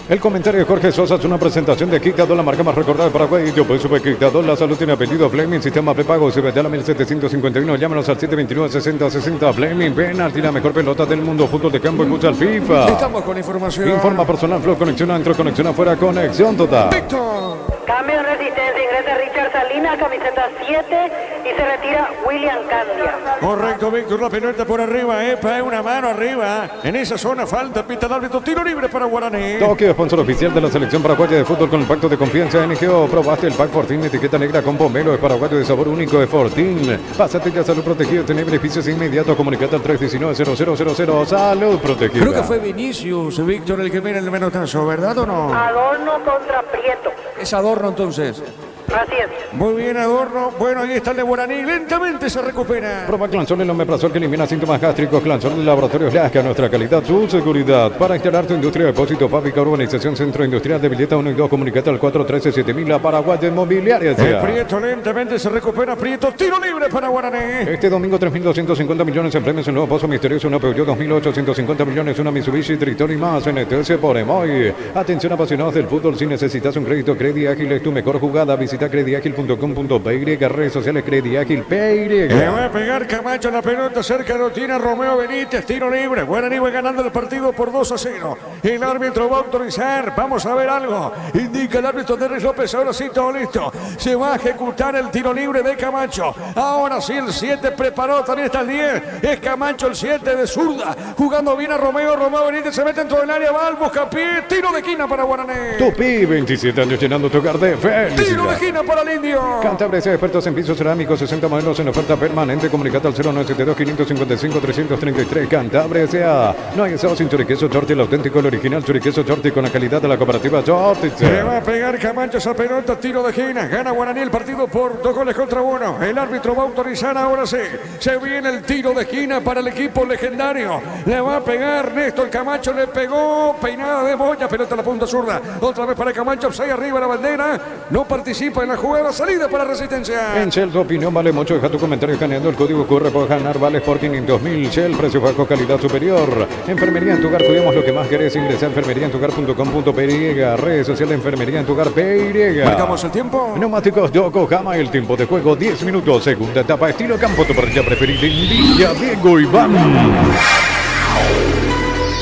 El comentario de Jorge Sosa es una presentación de Quicado, la marca más recordada de Paraguay. Yo por supuesto Quicado, la salud tiene apellido Fleming, sistema prepago, se vete a la 1751. Llámanos al 729-6060. Fleming, penalti, la mejor pelota del mundo, fútbol de campo y mucha al FIFA. Estamos con información. Informa personal, flow, conexión adentro, conexión afuera, conexión total. Víctor. Cambio en Resistencia, ingresa Richard Salinas, camiseta 7 y se retira William Candia. Correcto, Víctor, la pelota por arriba, epa, una mano arriba. En esa zona falta, pita el árbitro, tiro libre para Guaraní. Tokio, sponsor oficial de la selección paraguaya de fútbol con el pacto de confianza NGO. Probaste el pack Fortín, etiqueta negra con pomelo, es paraguayo de sabor único de Fortín. Pásate ya salud protegido, tener beneficios inmediatos, comunicate al 319-0000, salud protegida. Creo que fue Vinicius, Víctor, el que mira el manotazo, ¿verdad o no? Adorno contra Prieto. Es Adorno entonces. Así es. Muy bien, Adorno. Bueno, ahí está el de Guaraní. Lentamente se recupera. Prueba Clansol, el omeprazol que elimina síntomas gástricos. Clansol de Laboratorios Lasca, nuestra calidad, su seguridad. Para instalar tu industria, depósito, fábrica, urbanización, centro industrial de Villeta 1 y 2, comunicate al 413-7000, la Paraguay Inmobiliaria. El Prieto lentamente se recupera. Prieto, tiro libre para Guaraní. Este domingo 3.250 millones en premios, un nuevo pozo misterioso, una Peugeot 2.850 millones, una Mitsubishi Triton y más en ETS por Emoy. Atención apasionados del fútbol, si necesitas un crédito, Credit Ágil es tu mejor jugada. Visita crediagil.com.py, redes sociales Credit Ágil PY. Le va a pegar Camacho la pelota cerca, lo tiene Romeo Benítez, tiro libre. Guaraní va ganando el partido por 2-0. El árbitro va a autorizar, vamos a ver algo. Indica el árbitro Derris López, ahora sí todo listo. Se va a ejecutar el tiro libre de Camacho. Ahora sí el 7 preparó, también está el 10. Es Camacho el 7 de zurda. Jugando bien a Romeo Benítez se mete dentro del área, va al buscapié. Tiro de esquina para Guaraní. Tupi, 27 años llenando tu hogar de felicidad. Tiro de esquina para el Indio. Cantabria, expertos en pisos cerámicos, 60 modelos en oferta permanente. Comunicate al 0972-555-333. Cantabria S.A. No hay asado sin choriqueso Chorti, el auténtico, el original choriqueso Chorti con la calidad de la cooperativa Chorti. Le va a pegar Camacho esa pelota, tiro de esquina. Gana Guaraní el partido por 2-1. El árbitro va a autorizar ahora sí. Se viene el tiro de esquina para el equipo legendario. Le va a pegar Néstor Camacho, le pegó peinada de boya, pelota a la punta zurda. Otra vez para Camacho, 6 arriba la bandera. No participa en la jugada, salida para Resistencia. En Shell tu opinión vale mucho, deja tu comentario escaneando el código QR para ganar vales por 500.000. Shell, precio bajo, calidad superior. Enfermería en tu hogar, cuidamos lo que más querés. Ingresa a enfermeriaentuhogar.com.py, redes sociales Enfermería en tu hogar PY. Marcamos el tiempo. Neumáticos Yokohama, el tiempo de juego 10 minutos. Segunda etapa, estilo campo, tu parrilla preferida en Villa Diego Iván.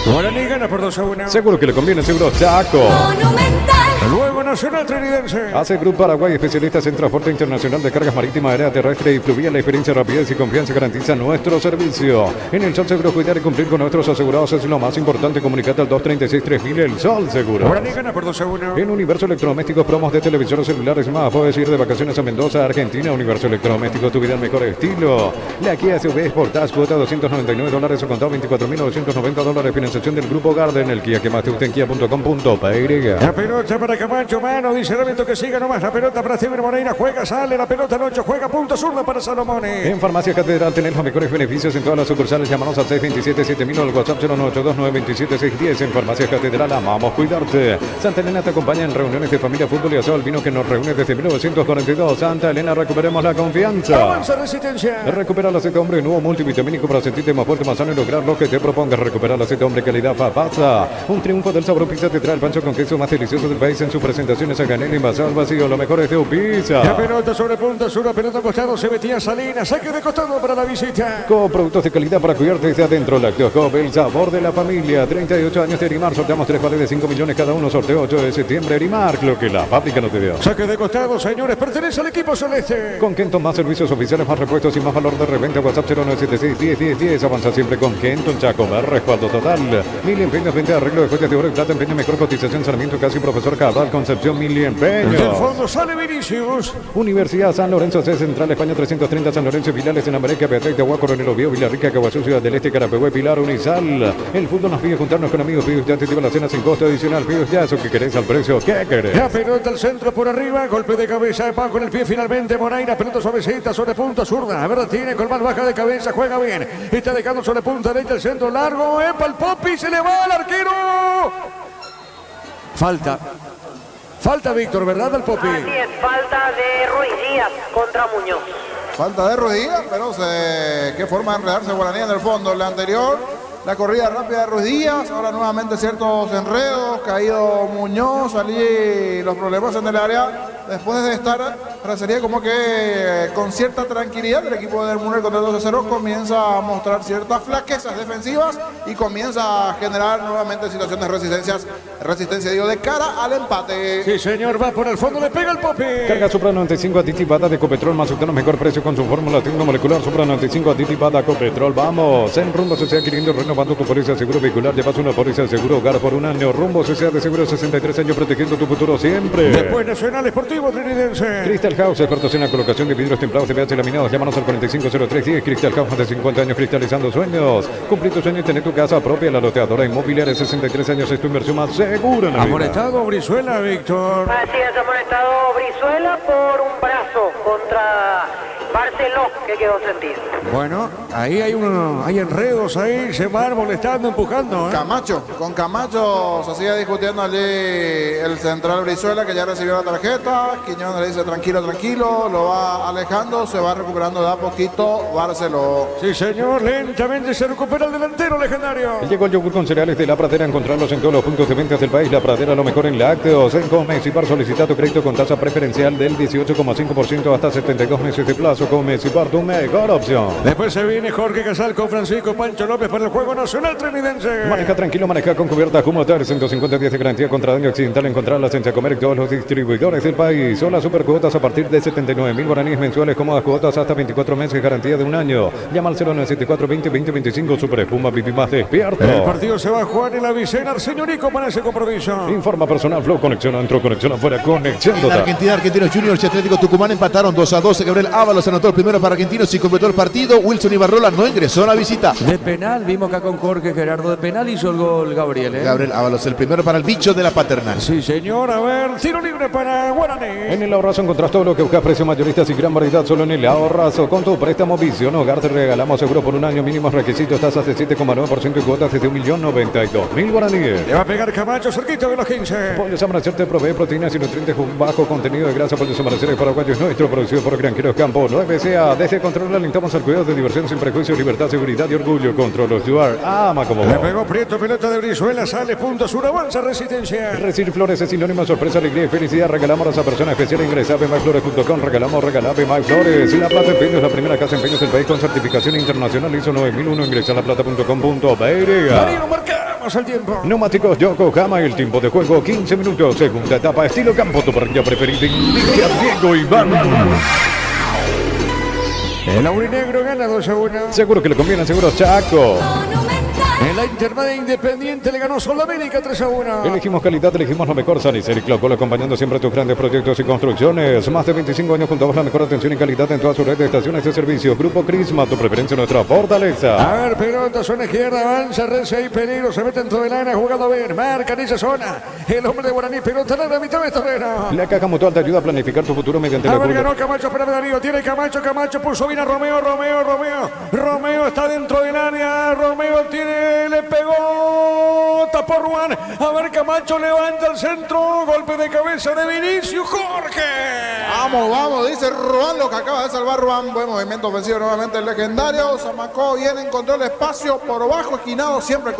Guaraní gana por 2-1. Seguro que le conviene, seguro Chaco. Luego Nacional Trinidense. Hace Grupo Paraguay, especialistas en transporte internacional de cargas marítimas, aérea, terrestre y fluvial. La experiencia, rapidez y confianza garantiza nuestro servicio. En el Sol Seguro, cuidar y cumplir con nuestros asegurados es lo más importante. Comunicate al 236-3000, el Sol Seguro. Guaraní gana por 2-1. En Universo Electrodomésticos, promos de televisores celulares más. Puedes ir de vacaciones a Mendoza, Argentina. Universo Electrodomésticos, tu vida al mejor estilo. La Kia SUV Sportage, cuota $299 o contado $24.990. Financiación del Grupo Garden, el Kia que más te gusta en kia.com.py. La pelota para Camacho, mano, dice el árbitro que siga nomás. La pelota para Steven Moreira, juega, sale, la pelota al 8, juega, punto zurda para Salomone. En Farmacia Catedral tenés los mejores beneficios en todas las sucursales. Llámanos al 627-7000 o al WhatsApp 0982-927-610. En Farmacia Catedral amamos cuidarte. Santa Elena te acompaña en reuniones de familia, fútbol y asado al vino que nos reúne desde 1942. Santa Elena, recuperemos la confianza. Avanza Resistencia. Recupera el aceite hombre nuevo multivitamínico para sentirte más fuerte, más sano y lograr lo que te propongas. Recuperar el aceite hombre calidad Fapasa. Un triunfo del sabor pizza te trae el pancho con queso más delicioso del país en su presentaciones a granel envasado al vacío. Lo mejor es de Pizza. La pelota sobre punta sur, la pelota costado, se metía Salinas, saque de costado para la visita. Con productos de calidad para cuidarte desde adentro. Lácteos Coop, el sabor de la familia. 38 años de Erimar, sorteamos 3 vales de 5 millones cada uno. Sorteo 8 de septiembre. Erimar, lo que la fábrica no te dio. Saque de costado, señores, pertenece al equipo celeste. Con Kenton, más servicios oficiales, más repuestos y más valor de reventa. WhatsApp 0976-101010. Avanza siempre con Kenton, Chaco, respaldo total. Mil empeños, venta de arreglo de joyas de oro y plata, empeño, mejor cotización, Sarmiento, casi Profesor Cabral, Concepción, Mil empeños. Del fondo sale Vinicius. Universidad San Lorenzo, C Central, España 330, San Lorenzo, Pilares, en América, Beatriz, de Agua, Coronel Oviedo, Villarrica, Caguazú, Ciudad del Este, Carapehue, Pilar, Unizal. El fútbol nos pide juntarnos con amigos, pidos ya te lleva la cena sin costo adicional, pidos ya, eso que querés al precio, ¿qué querés? La pelota al centro por arriba, golpe de cabeza, va con el pie finalmente, Moreira, pelota suavecita, sobre punta zurda, a ver, tiene con más baja de cabeza, juega bien, está dejando sobre punta derecha el centro largo, epa el Popi, se le va al arquero. Falta, Víctor, ¿verdad, al Popi? Así es, falta de Ruiz Díaz contra Muñoz. Falta de Ruidías, pero qué forma de enredarse Guaraní en el fondo. La anterior, la corrida rápida de Ruidías, ahora nuevamente ciertos enredos, caído Muñoz, allí los problemas en el área. Después de estar, parecería como que con cierta tranquilidad el equipo del Muner contra el 2-0 comienza a mostrar ciertas flaquezas defensivas y comienza a generar nuevamente situaciones de resistencia digo, de cara al empate. Sí, señor, va por el fondo, le pega el Popi. Carga Supra 95 aditivada de Copetrol, más octano, mejor precio con su fórmula molecular. Supra 95 aditivada Copetrol. Vamos, en rumbo se está adquiriendo renovado renovando tu póliza de seguro vehicular. Llevas una póliza de seguro hogar por un año. Rumbo CCA de Seguro 63 años protegiendo tu futuro siempre. Después Nacional Esportivo Trinidense. Crystal House, expertos en la colocación de vidrios templados de pH laminados. Llámanos al 450310. Crystal House, más de 50 años cristalizando sueños. Cumplir tu sueño y tener tu casa propia. La loteadora inmobiliaria, 63 años es tu inversión más segura en la vida. Amonestado Brizuela, Víctor. Así es, amonestado Brizuela por un brazo contra Barceló, que quedó sentido. Bueno, ahí hay enredos ahí, se van molestando, empujando. Camacho, con Camacho se sigue discutiendo allí el central Brizuela, que ya recibió la tarjeta. Quiñones le dice tranquilo, tranquilo, lo va alejando, se va recuperando de a poquito Barceló. Sí, señor, lentamente se recupera el delantero legendario. Llegó el yogur con cereales de La Pradera. Encontrarlos en todos los puntos de ventas del país. La Pradera, lo mejor en lácteos. En Comecipar, solicita tu crédito con tasa preferencial del 18,5% hasta 72 meses de plazo. Comecipar, tu mejor opción. Después se viene Jorge Casal con Francisco Pancho López para el Juego Nacional Trinidense. Maneja tranquilo, maneja con cubierta Jumotar, 150 días de garantía contra daño accidental. Encontrarlas en Chacomer en todos los distribuidores del país. Son las supercuotas a partir de 79.000 guaraníes mensuales, cómodas cuotas hasta 24 meses, garantía de un año. Llama al 0974-20-20-25, Super Espuma, Pipi más despierto. El partido se va a jugar en la Vicena, señorico, para ese compromiso. Informa personal, Flow, conexión adentro, conexión afuera, conexión En total. Argentina, Argentinos Juniors y Atlético Tucumán empataron 2-2. Gabriel Ábalos anotó el primero para Argentinos y completó el partido. Wilson Ibarrola no ingresó a la visita. De penal, vimos acá con Jorge Gerardo. De penal hizo el gol Gabriel. Gabriel Ábalos, el primero para el bicho de la Paternal. Sí, señor, a ver, tiro libre para Guaraní. En el Ahorrazo encontrás todo lo que buscas, precios mayoristas y gran variedad solo en el Ahorrazo. Con tu préstamo Visión Hogar te regalamos seguro por un año, mínimos requisitos, tasas de 7,9% y cuotas desde 1.092.000 guaraníes. Le va a pegar Camacho cerquita de los 15. Pollos Amanecer te provee proteínas y nutrientes con bajo contenido de grasa. Pollos Amanecer paraguayos nuestro, producido por Granjeros Campo 9CA. Desde Control alentamos al cuidado de diversión sin prejuicios, libertad, seguridad y orgullo. Control Stuart, ama como Le vos. pegó Prieto, pelota de Brizuela, sale punto sur, avanza Resistencia. Recibir flores es sinónimo de sorpresa, alegría y felicidad. Regalamos a esa persona especial. Ingresa a bmyflores.com. Regalamos MyFlores. La Plata Empeños, la primera casa de empeños del país con certificación internacional ISO 9001. Ingresa a laplata.com.br. Darío, marcamos el tiempo. Neumáticos Yokohama, el tiempo de juego 15 minutos. Segunda etapa, estilo campo, tu parrilla preferida. Indica Diego Iván. El aurinegro gana 2-1. Seguro que le conviene, seguro Chaco. En la intermedia Independiente le ganó Sudamérica 3-1. Elegimos calidad, elegimos lo mejor. Sanicel y Clocol, acompañando siempre tus grandes proyectos y construcciones. Más de 25 años junto a vos, la mejor atención y calidad en toda su red de estaciones de servicio. Grupo Crisma, tu preferencia, nuestra fortaleza. A ver, pelota, zona izquierda, avanza, recia y peligro, se mete dentro del área, jugando bien, marca en esa zona. El hombre de Guaraní, pelota en la mitad de terreno. La Caja Mutual te ayuda a planificar tu futuro mediante A la ver, curva. ganó Camacho para Darío, tiene Camacho puso bien a Romeo. Romeo está dentro del área, Romeo tiene, le pegó, tapó Ruán. A ver, Camacho levanta el centro, golpe de cabeza de Vinicius, Jorge. Vamos, dice Ruán, lo que acaba de salvar Ruán. Buen movimiento ofensivo nuevamente el legendario. Zamacó bien, encontró el espacio por bajo, esquinado, siempre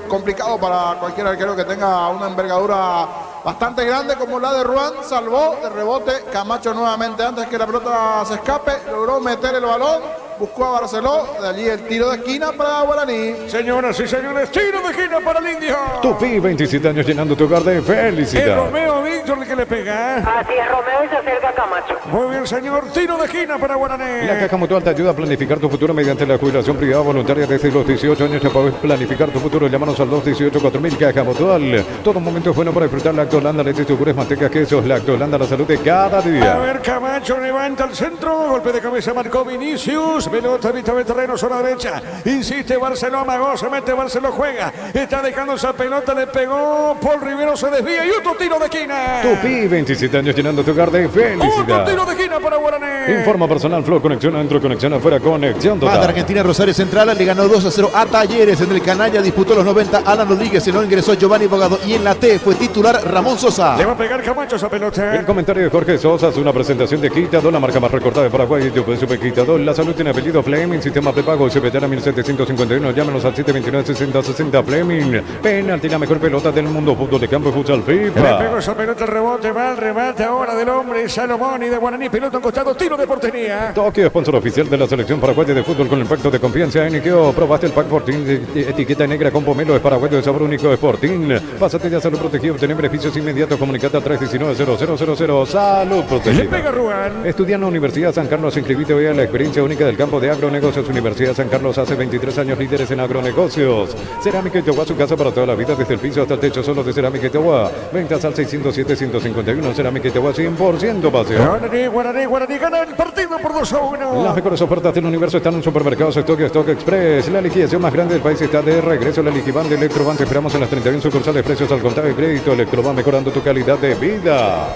complicado para cualquier arquero que tenga una envergadura bastante grande como la de Ruán. Salvó de rebote Camacho nuevamente antes que la pelota se escape. Logró meter el balón, buscó a Barceló. De allí el tiro de esquina para Guaraní. Señoras y señores, tiro de esquina para el Indio. Tupi, 27 años llenando tu hogar de Es felicidad. Romeo Víctor el que le pega. Así es, Romeo, y se acerca a Camacho. Muy bien, señor, tiro de esquina para Guaraní. La Caja Mutual te ayuda a planificar tu futuro mediante la jubilación privada voluntaria desde los 18 años. Ya puedes planificar tu futuro. Llámanos al 218-4000 Caja Mutual. Todo momento es bueno para disfrutar Lacto Holanda, leche, yogures, mantecas, quesos. Lacto Holanda, la salud de cada A día. ver, Camacho levanta el centro, golpe de cabeza marcó Vinicius, pelota mitad de terreno, zona derecha, insiste Barceló, amagó, se mete Barceló, juega, está dejando esa pelota, le pegó, Paul Rivero se desvía y otro tiro de esquina. Tupi, 27 años llenando tu hogar de Otro felicidad. tiro de esquina para Guaraní. Informa personal, Flow, conexión adentro, conexión afuera, conexión Más de total. Argentina, Rosario Central le ganó 2-0 a Talleres. En el Canalla disputó los 90 Alan Rodríguez, no ingresó Giovanni Bogado y en la T fue titular Ramón Sosa. Le va a pegar Camacho esa pelota. El comentario de Jorge Sosa es una presentación de Quitador, la marca más recortada de Paraguay. Yo Super Quitador. La salud tiene apellido Fleming, sistema prepago Cepellana 1751. Llámenos al 729-6060 Fleming. Penalti, la mejor pelota del mundo. Fútbol de campo y futsal Le pegó FIFA. esa pelota, el rebote, va el remate ahora del hombre Salomón y de Guaraní, pelota en costado, tiro de de portería. Tokio, sponsor oficial de la selección paraguaya de fútbol con impacto de confianza en Ikeo. Probaste el pack Fortín de etiqueta negra con pomelo es paraguayo de sabor único Sporting. Pásate ya a Salud Protegido, obtener beneficios inmediatos. Comunicate a 319-0000. Salud Protegida. Le pega Ruan. Estudia en la Universidad San Carlos. Inscribite hoy a la experiencia única del campo de agronegocios. Universidad San Carlos hace 23 años líderes en agronegocios. Cerámica Itagua, su casa para toda la vida, desde el piso hasta el techo, solo de Cerámica Itagua. Ventas al 607-151. Cerámica Itagua, 100% pasión. Guaraní gana el partido por 2-1. Las mejores ofertas del universo están en Supermercados Stock Express. La liquidación más grande del país está de regreso. La Liquiban de Electroban. Te esperamos en las 31 sucursales. Precios al contado y crédito. Electroban, mejorando tu calidad de vida.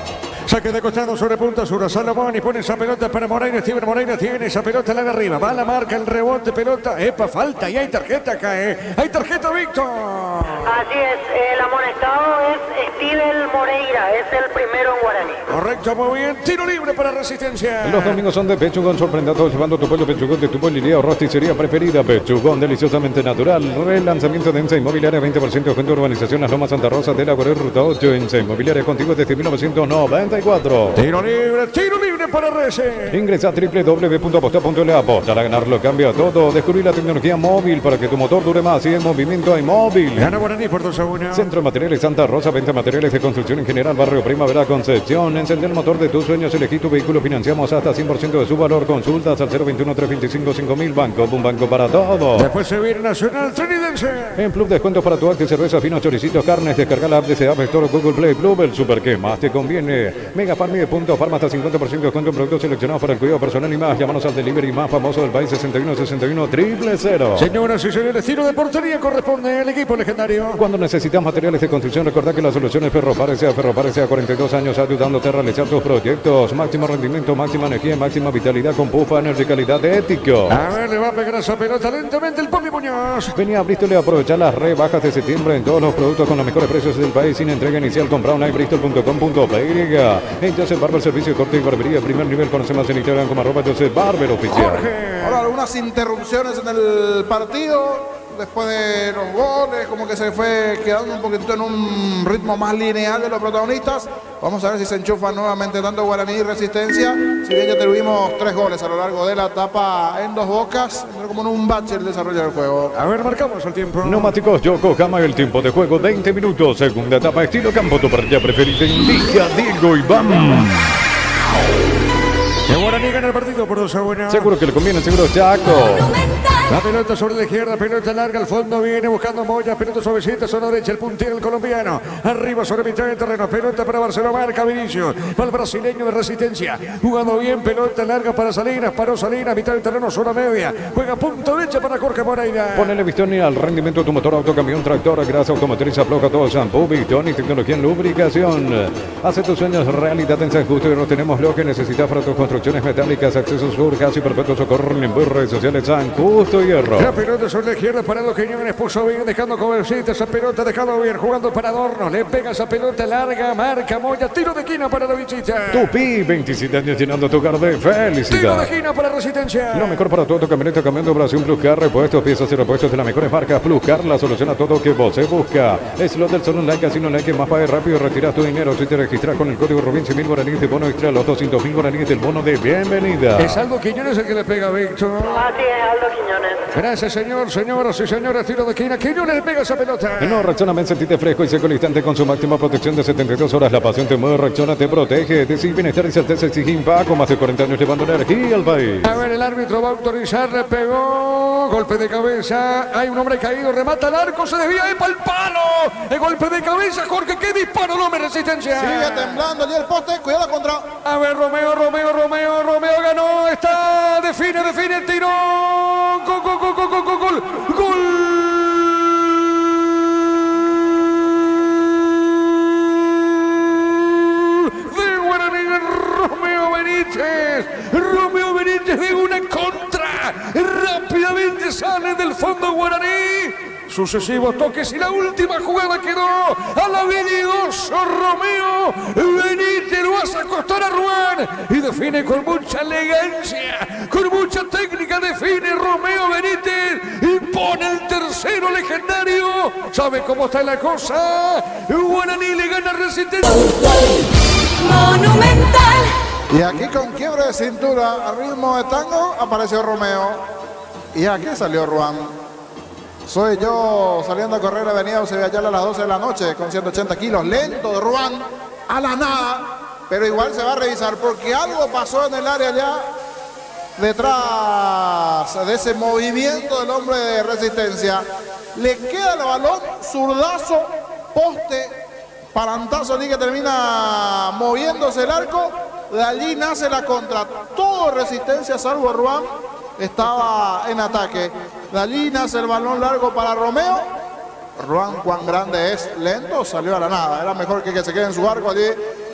Saque de costado sobre punta sur. Salomón y pone esa pelota para Moreira. Steven Moreira tiene esa pelota la de arriba. Va a la marca, el rebote, pelota. Epa, falta y hay tarjeta acá, Hay tarjeta, Víctor. Así es, el amonestado es Steven Moreira, es el primero en Guaraní. Correcto, muy bien. Tiro libre para Resistencia. Los domingos son de Pechugón, sorprendiendo llevando tu pollo Pechugón de tu pollería o rosticería preferida. Pechugón, deliciosamente natural. Relanzamiento de ENSA Inmobiliaria, 20% de urbanización Las Lomas Santa Rosa de la Guardia Ruta 8. ENSA Inmobiliaria contigo desde 1994. Tiro libre para Rese. Ingresa a www.aposta.la. Aposta a ganar lo cambia todo. Descubrir la tecnología móvil para que tu motor dure más. Y en movimiento hay móvil. Gana Guaraní por 2-1. Centro de Materiales Santa Rosa, venta de materiales de construcción en general, Barrio Primavera, Concepción. Encender el motor de tus sueños, elegí tu vehículo, financiamos hasta 100% de su valor. Consultas al 021-325-5000. Banco, un banco para todo. Después se viene Nacional Trinidense. En Club descuentos para tu acto, cerveza, finos, choricitos, carnes. Descarga la app de App Store, Google Play, Club, el super que más te conviene. Mega Farm y de punto Farma hasta 50% de descuento en productos seleccionados para el cuidado personal y más. Llámanos al delivery más famoso del país, 6161-000. Señoras y señores, tiro de portería corresponde al equipo legendario. Cuando necesitas materiales de construcción, recordá que la solución es Ferropares a 42 años ayudándote a realizar tus proyectos. Máximo rendimiento, máxima energía, máxima vitalidad con Pufa Energy calidad de ético. A ver, le va a pegar esa pelota lentamente el Pomi Muñoz. Venía a Bristol y aprovechar las rebajas de septiembre en todos los productos con los mejores precios del país sin entrega inicial. Compra online bristol.com.py. En Joseph Barber, servicio de corte y barbería primer nivel. Conoce más en Instagram como @Joseph Barber oficial. Ahora algunas interrupciones en el partido. Después de los goles, como que se fue quedando un poquitito en un ritmo más lineal de los protagonistas. Vamos a ver si se enchufan nuevamente tanto Guaraní y Resistencia. Si bien ya tuvimos 3 goles a lo largo de la etapa en Dos Bocas, entró como en un bache el desarrollo del juego. A ver, marcamos el tiempo. Neumáticos Yokohama, el tiempo de juego 20 minutos. Segunda etapa, estilo campo, tu partida preferida. Indica Diego Iván. El Guaraní gana el partido por 2-1. Seguro que le conviene, seguro Chaco. La pelota sobre la izquierda, pelota larga al fondo, viene buscando Moya, pelota suavecita, zona derecha, el puntero el colombiano, arriba sobre mitad de terreno, pelota para Barcelona, marca Vinicius, para el brasileño de Resistencia, jugando bien, pelota larga para Salinas, paró Salinas, mitad del terreno, zona media, juega punto derecha para Jorge Moreira. Ponele Vistoni al rendimiento de tu motor, autocamión, tractor, grasa automotriz, afloja todo, shampoo, Vistoni, tecnología en lubricación. Hace tus sueños realidad en San Justo y nos tenemos lo que necesitas para tus construcciones metálicas, accesos sur, gas y perpetuo socorro en redes sociales San Justo. Hierro. La pelota sobre la izquierda para los Quiñones, puso bien, dejando cobercita esa pelota, dejando bien, jugando para Adorno, le pega esa pelota larga, marca Moya, tiro de esquina para la visita. Tupi, 27 años llenando tu hogar de felicidad. Tiro de esquina para Resistencia. Lo mejor para todo tu camioneta, camión de operación Plus Car, repuestos, piezas y repuestos de las mejores marcas. Plus Car, la solución a todo que vos se busca. Slot del Sol Online, Casino Online, que más pague rápido, retiras tu dinero. Si te registras con el código Rubin, 100.000 guaraníes de bono extra, los 200.000 guaraníes del bono de bienvenida. Es Aldo Quiñones el que le pega a Víctor. Así es, Aldo Quiñones. Gracias, señor, señoras y señores, tiro de esquina. Quiñones le pega esa pelota. No, reaccioname, sentite fresco y seco al instante con su máxima protección de 72 horas. La pasión te mueve, reacciona, te protege. Te sigue bienestar y certeza exige Impaco. Más de 40 años llevando energía al país. A ver, el árbitro va a autorizar, le pegó. Golpe de cabeza. Hay un hombre caído, remata el arco, se desvía para el palo. El golpe de cabeza, Jorge, qué disparo, no me Resistencia. Sigue temblando allí el poste, cuidado contra. A ver, Romeo ganó, está, define el tiro. Gol. De Guaraní, Romeo Benítez de una contra. Rápidamente sale del fondo Guaraní. Sucesivos toques y la última jugada quedó al habilidoso Romeo Benítez, lo hace acostar a Ruan y define con mucha elegancia, con mucha técnica, define Romeo Benítez y pone el tercero legendario. ¿Sabe cómo está la cosa? Guaraní le gana Resistencia. Monumental. Y aquí con quiebre de cintura, a ritmo de tango, apareció Romeo. Y aquí salió Ruan. Soy yo saliendo a correr avenida Eusebio a las 12 de la noche con 180 kilos. Lento de Ruan, a la nada. Pero igual se va a revisar porque algo pasó en el área ya. Detrás de ese movimiento del hombre de Resistencia. Le queda el balón, zurdazo, poste, palantazo allí que termina moviéndose el arco. De allí nace la contra. Todo Resistencia salvo Ruan estaba en ataque. De allí nace el balón largo para Romeo. Ruan, cuán grande es, lento, salió a la nada. Era mejor que se quede en su arco allí.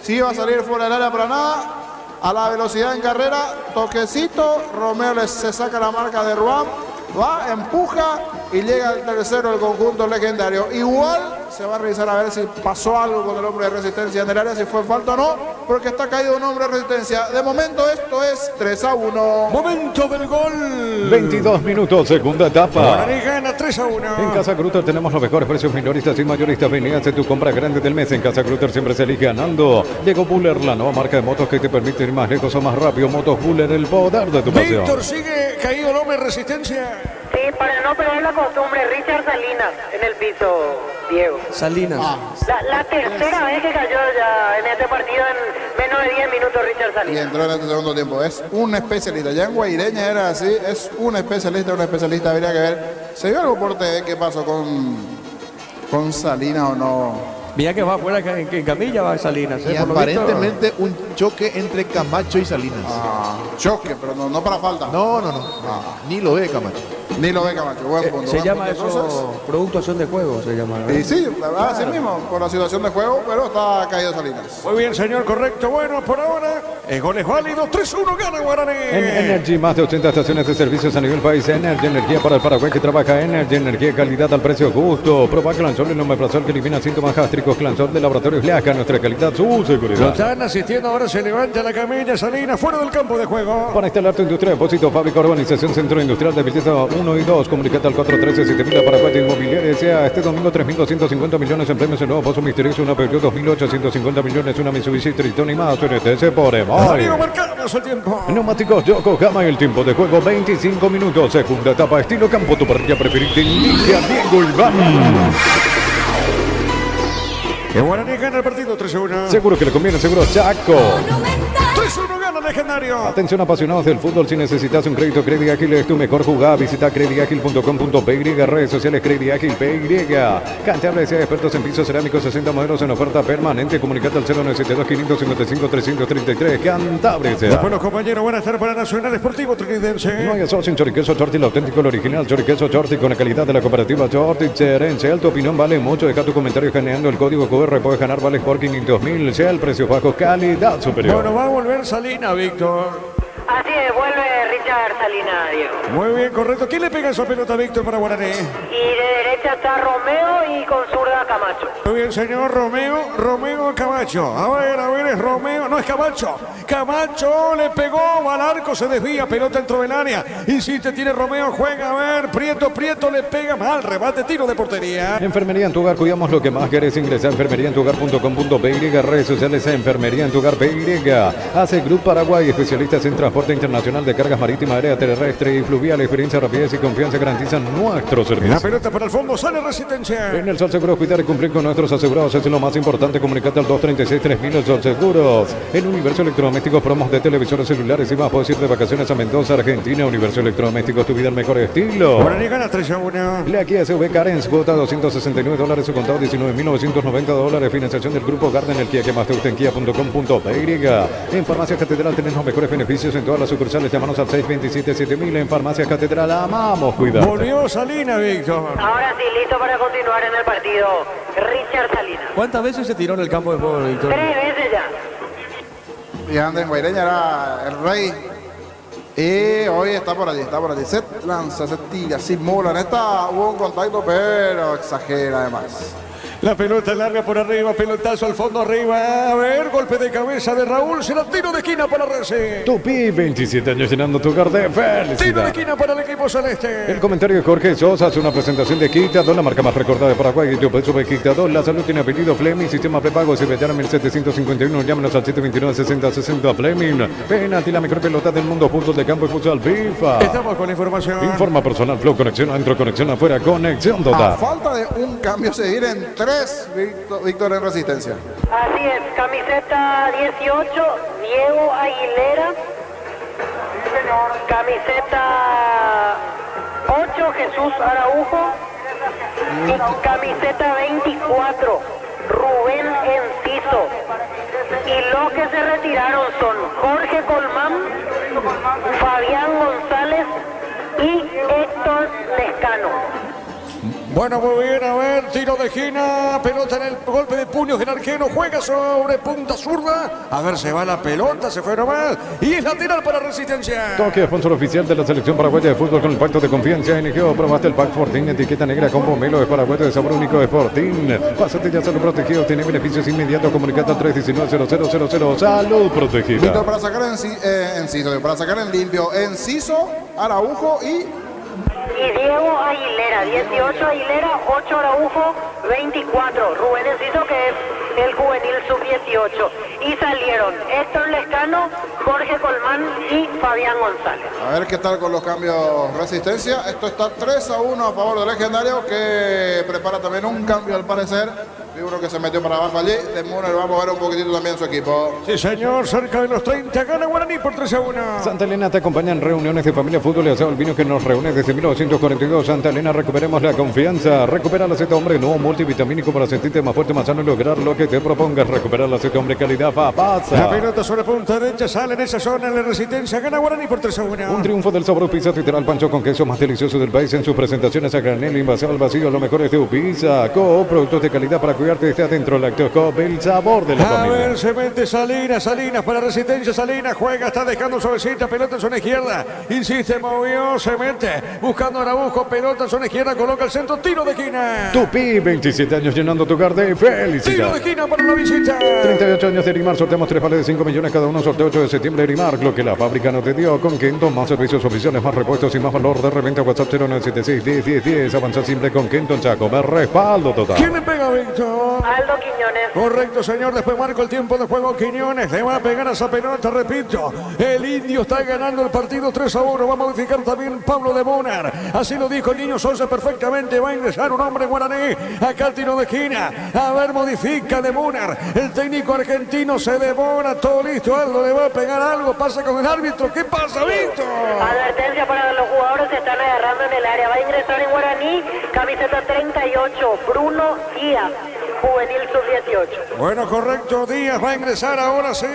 Si iba a salir fuera del área para nada. A la velocidad en carrera, toquecito. Romeo se saca la marca de Ruan. Va, empuja y llega al tercero del conjunto legendario. Igual se va a revisar a ver si pasó algo con el hombre de Resistencia en el área, si fue falta o no, porque está caído un hombre de Resistencia. De momento esto es 3-1. Momento del gol. 22 minutos, segunda etapa. Guaraní gana 3-1. En Casa Grutter tenemos los mejores precios minoristas y mayoristas. Vení, hace tu compra grande del mes. En Casa Grutter siempre se elige ganando. Llegó Buller, la nueva marca de motos que te permite ir más lejos o más rápido. Motos Buller, el poder de tu pasión. Víctor, sigue caído el hombre de Resistencia. Sí, para no perder la costumbre, Richard Salinas en el piso, Diego. Salinas. La tercera vez que cayó ya en este partido en menos de 10 minutos Richard Y Salinas. entró en este segundo tiempo. Es un especialista. Ya en Guaireña era así. Es un especialista. Habría que ver. ¿Se vio algo por TV? ¿Qué pasó con Salinas o no? Mira que va afuera, que en camilla va Salinas. Y por lo visto. aparentemente un choque entre Camacho y Salinas. Choque, pero no para falta. No. Ni lo ve Camacho. Ni lo ve Camacho. Buen punto. Se buen llama punto. eso Entonces, productuación de juego, se llama. ¿no? y sí, la verdad, así mismo, por la situación de juego, pero está caído Salinas. Muy bien, señor, correcto. Bueno, por ahora, el gol es válido. 3-1 gana Guaraní. En Energy, más de 80 estaciones de servicios a nivel país. Energy, energía para el Paraguay que trabaja. Energy, energía, calidad al precio justo. Proba Clansol, el omeprazol que elimina síntomas gástricos. Clansol de Laboratorios Leaca, nuestra calidad, su seguridad. Lo están asistiendo, ahora se levanta la camilla Salinas fuera del campo de juego. Para instalar tu industria, depósito, fábrica, urbanización, centro industrial de belleza 1 y 2. Comunicate al 413-7000 Paraguay de Inmobiliaria. Sea este domingo 3.250 millones en premios. El nuevo Pozo Misterioso, una Peugeot 2.850 millones, una Mitsubishi Triton y más. NTC por Amigo, marcamos el tiempo. Neumáticos Yokohama y el tiempo de juego 25 minutos. Segunda etapa, estilo campo, tu parrilla preferida. Inicia Diego Iván. El Guaraní gana el partido 3-1. Seguro que le conviene, seguro Chaco. 3-1 gana Legendario. Atención apasionados del fútbol, si necesitas un crédito Credit Ágil es tu mejor jugada. Visita creditágil.com.py, redes sociales Credit Ágil PY. Cantables y expertos en pisos cerámicos, 60 modelos en oferta permanente. Comunicate al 0972-555-333. Cantables. Después los compañeros van a estar para Nacional Esportivo Tridense. No hay asocio sin choriqueso Chorti, el auténtico, el original choriqueso Chorti con la calidad de la cooperativa Chorti Cherense. Tu opinión vale mucho, deja tu comentario generando el código QR, puedes ganar vales por 500.000, sea el precio bajo, calidad superior. Bueno, va a volver Salinas, Víctor. Así es, vuelve Richard Salinas, Diego. Muy bien, correcto. ¿Quién le pega esa pelota a Víctor para Guaraní? Y de derecha está Romeo y con zurda Camacho. Muy bien, señor. Romeo Camacho. A ver, es Romeo. No, es Camacho. Camacho le pegó al arco, se desvía, pelota dentro del área. Insiste, tiene Romeo, juega, a ver. Prieto le pega mal, rebate, tiro de portería. Enfermería en tu hogar, cuidamos lo que más quieres. Ingresa a enfermeriaentuhogar.com.py, redes sociales Enfermería en tu hogar PY. Hace Grupo Paraguay, especialistas en transporte internacional de cargas marítimas, aérea, terrestre y fluvial. Experiencia, rapidez y confianza garantizan nuestros servicios. La pelota para el fondo, sale Resistencia. En el Sol Seguros, cuidar y cumplir con nuestros asegurados es lo más importante. Comunicate al 236-3000 Sol Seguros. En Universo Electrodomésticos, promos de televisores celulares y más. Puedes ir de vacaciones a Mendoza, Argentina. Universo Electrodomésticos, tu vida al mejor estilo. Guaraní gana 3-1. La Kia SUV Carens, cuota $269, su contado $19.990. Financiación del Grupo Garden, el Kia que más te gusta en kia.com.py. En Farmacia Catedral tenemos los mejores beneficios en todas las sucursales. Llámanos al 627-7000. En Farmacia Catedral amamos cuidar. Volvió Salinas, Víctor. Ahora sí, listo para continuar en el partido. Richard Salinas. ¿Cuántas veces se tiró en el campo de juego, Víctor? 3 veces ya. Y antes en Guaireña era el rey. Y hoy está por allí. Se lanza, se tira, simula. En esta hubo un contacto, pero exagera además. La pelota larga por arriba, pelotazo al fondo arriba. A ver, golpe de cabeza de Raúl. Será tiro de esquina para Racing. Tupi, 27 años llenando tu hogar de Tiro de felicidad. esquina para el equipo celeste. El comentario de Jorge Sosa hace una presentación de Quitador, la marca más recordada de Paraguay. Yo peso de Quitador. La salud tiene apellido Fleming. Sistema prepago CBTR 1751. Llámenos al 729-6060 Fleming. Penalti, la mejor pelota del mundo. Puntos de campo y futsal FIFA. Estamos con la información. Informa personal Flow. Conexión adentro, conexión afuera. Conexión A total. falta de un cambio, seguir en 3, Víctor en Resistencia. Así es, camiseta 18, Diego Aguilera. Camiseta 8, Jesús Araujo. Y camiseta 24, Rubén Enciso. Y los que se retiraron son Jorge Colmán, Fabián González y Héctor Lescano. Bueno, muy bien, a ver, tiro de esquina, pelota en el golpe de puños del arquero, juega sobre punta zurda, a ver, se va la pelota, se fue nomás, y es lateral para Resistencia. Toque, sponsor oficial de la selección paraguaya de fútbol con el pacto de confianza. NGO, probaste el pack Fortín, etiqueta negra con pomelo de paraguayo de sabor único de Fortín. Pásate ya, salud protegido, tiene beneficios inmediatos, comunicate al 319-0000, salud protegida. Víctor, para sacar Enciso, para sacar en limpio, Enciso, Araujo y Y Diego Aguilera, 18 Aguilera, 8 Araujo, 24 Rubén Enciso, que es el juvenil sub-18. Y salieron Héctor Lescano, Jorge Colmán y Fabián González. a ver qué tal con los cambios Resistencia. Esto está 3-1 a favor del Legendario, que prepara también un cambio al parecer. Vi uno que se metió para abajo allí. De Muner va a mover un poquitito también su equipo. Sí, señor, cerca de los 30, gana Guaraní por 3-1. Santa Elena te acompaña en reuniones de familia, fútbol y asado. El vino que nos reúne desde 1942. Santa Elena, recuperemos la confianza. Recupera la Z, hombre, nuevo multivitamínico para sentirte más fuerte, más sano y lograr lo que te propongas. Recuperar la Z, hombre, calidad, La pasa. pelota sobre punta derecha, sale en esa zona, la Resistencia, gana Guaraní por 3-1. Un triunfo del sabor pizza literal, pancho con queso más delicioso del país en sus presentaciones a granel, invasión al vacío, lo mejor es de Pizza. Coop, productos de calidad para cuidarte desde adentro. Lactocop, el sabor de la A familia. ver, se mete Salinas para Resistencia, Salinas juega, está dejando suavecita, pelota en zona izquierda, insiste, movió, se mete, buscando a Araujo, pelota en zona izquierda, coloca el centro, tiro de esquina. Tupi, 27 años llenando tu hogar de Tiro felicidad. de esquina para la visita. 38 años de Erimar, sorteamos 3 vales de 5 millones cada uno, sorteo 8 de septiembre Erimar, lo que la fábrica no te dio, con Kenton, más servicios oficiales, más repuestos y más valor de reventa. WhatsApp 0976-101010, avanza simple con Kenton Chaco, me respaldo total. ¿Quién le pega, Víctor? Aldo Quiñones. Correcto, señor, después marco el tiempo de juego, Quiñones le va a pegar a esa pelota, repito, el Indio está ganando el partido 3-1, va a modificar también Pablo de Bonar, así lo dijo el Niño Sosa perfectamente, va a ingresar un hombre guaraní, acá el tiro de esquina, a ver, modifica de Bonar, el técnico argentino se devora, todo listo, Aldo le va a pegar algo, pasa con el árbitro, ¿qué pasa, Víctor? Advertencia para los jugadores que están agarrando en el área. Va a ingresar en Guaraní, camiseta 38, Bruno Díaz, juvenil sub-18. Bueno, correcto, Díaz va a ingresar ahora sí,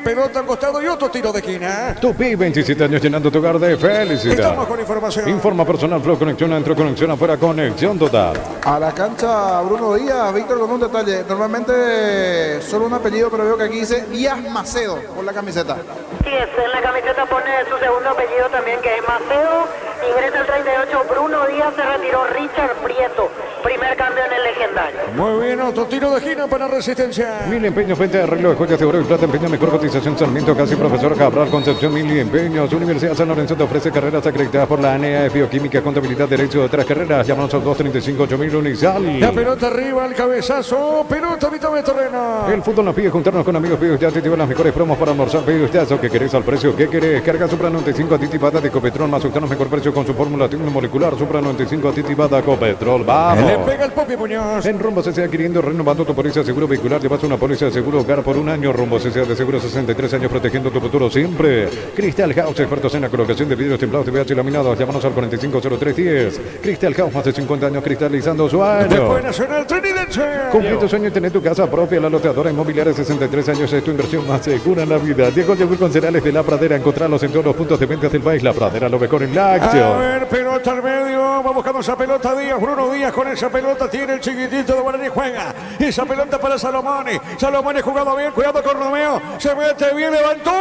pelota al costado y otro tiro de esquina. Tupi, 27 años llenando tu hogar de felicidad. Estamos con información. Informa personal, Flow, conexión adentro, conexión afuera, conexión total. A la cancha Bruno Díaz, Víctor, con un detalle. Normalmente solo un apellido, pero veo que aquí dice Díaz Macedo por la camiseta. Sí, en la camiseta pone su segundo apellido también, que es Macedo. Ingresa el 38, Bruno Díaz, se retiró Richard Prieto. Primer cambio en el Legendario. Muy bien, otro tiro de esquina para Resistencia. Mil empeños, venta de arreglo de joyas de oro y plata, empeño, mejor cotización, Sarmiento, casi profesor Cabral, Concepción, Mil empeños. Universidad San Lorenzo te ofrece carreras acreditadas por la ANEA de Bioquímica, Contabilidad, Derecho de otras carreras. Llámanos al 235-8000 Unisal. La pelota arriba, el cabezazo, pelota a mitad de terreno. El fútbol nos pide juntarnos con amigos, pedidos ya te llevan las mejores promos para almorzar, pedidos ya, eso que querés al precio que querés. Carga Supra 95 aditivada de Copetrol, más octanos, mejor precio con su fórmula molecular. Supra 95 aditivada Copetrol, vamos. Le pega el Popi Muñoz. En Rumbo CCA adquiriendo, renovando tu póliza de seguro vehicular, llevas una póliza de seguro hogar por un año. Rumbo CCA de seguro 63 años protegiendo tu futuro siempre. Crystal House, expertos en la colocación de vidrios templados, TVH y laminados. Llámanos al 450310. Crystal House, más de 50 años cristalizando sueños. Después Nacional Trinidense. Cumplir tu sueño y tener tu casa propia. La loteadora inmobiliaria 63 años es tu inversión más segura en la vida. Diego Yogur con cereales de La Pradera. Encontrarlos en todos los puntos de venta del país. La Pradera, lo mejor en la A acción. ver, pelota al medio, va buscando esa pelota Díaz, Bruno Díaz con esa pelota, tiene el chiquitito de Guaraní, juega, esa pelota para Salomone, Salomone jugando bien, cuidado con Romeo, se mete bien, levantó,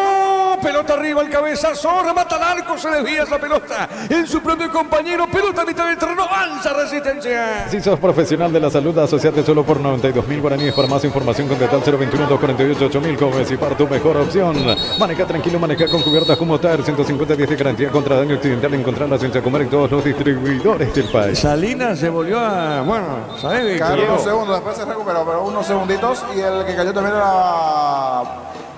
pelota arriba, el cabezazo, remata al arco, se desvía esa pelota en su propio compañero, pelota a mitad del terreno, avanza Resistencia. Si sos profesional de la salud, asociate solo por 92.000 guaraníes. Para más información, contacta al 021-248-8000. Comes y para tu mejor opción. Maneja tranquilo, maneja con cubiertas como TAR 150 días de garantía contra daño accidental. Encontrarlas en Chacomer en todos los distribuidores del país. Salinas se volvió a, bueno, ¿sabes? Cayó unos segundos, después se recuperó, pero unos segunditos. Y el que cayó también era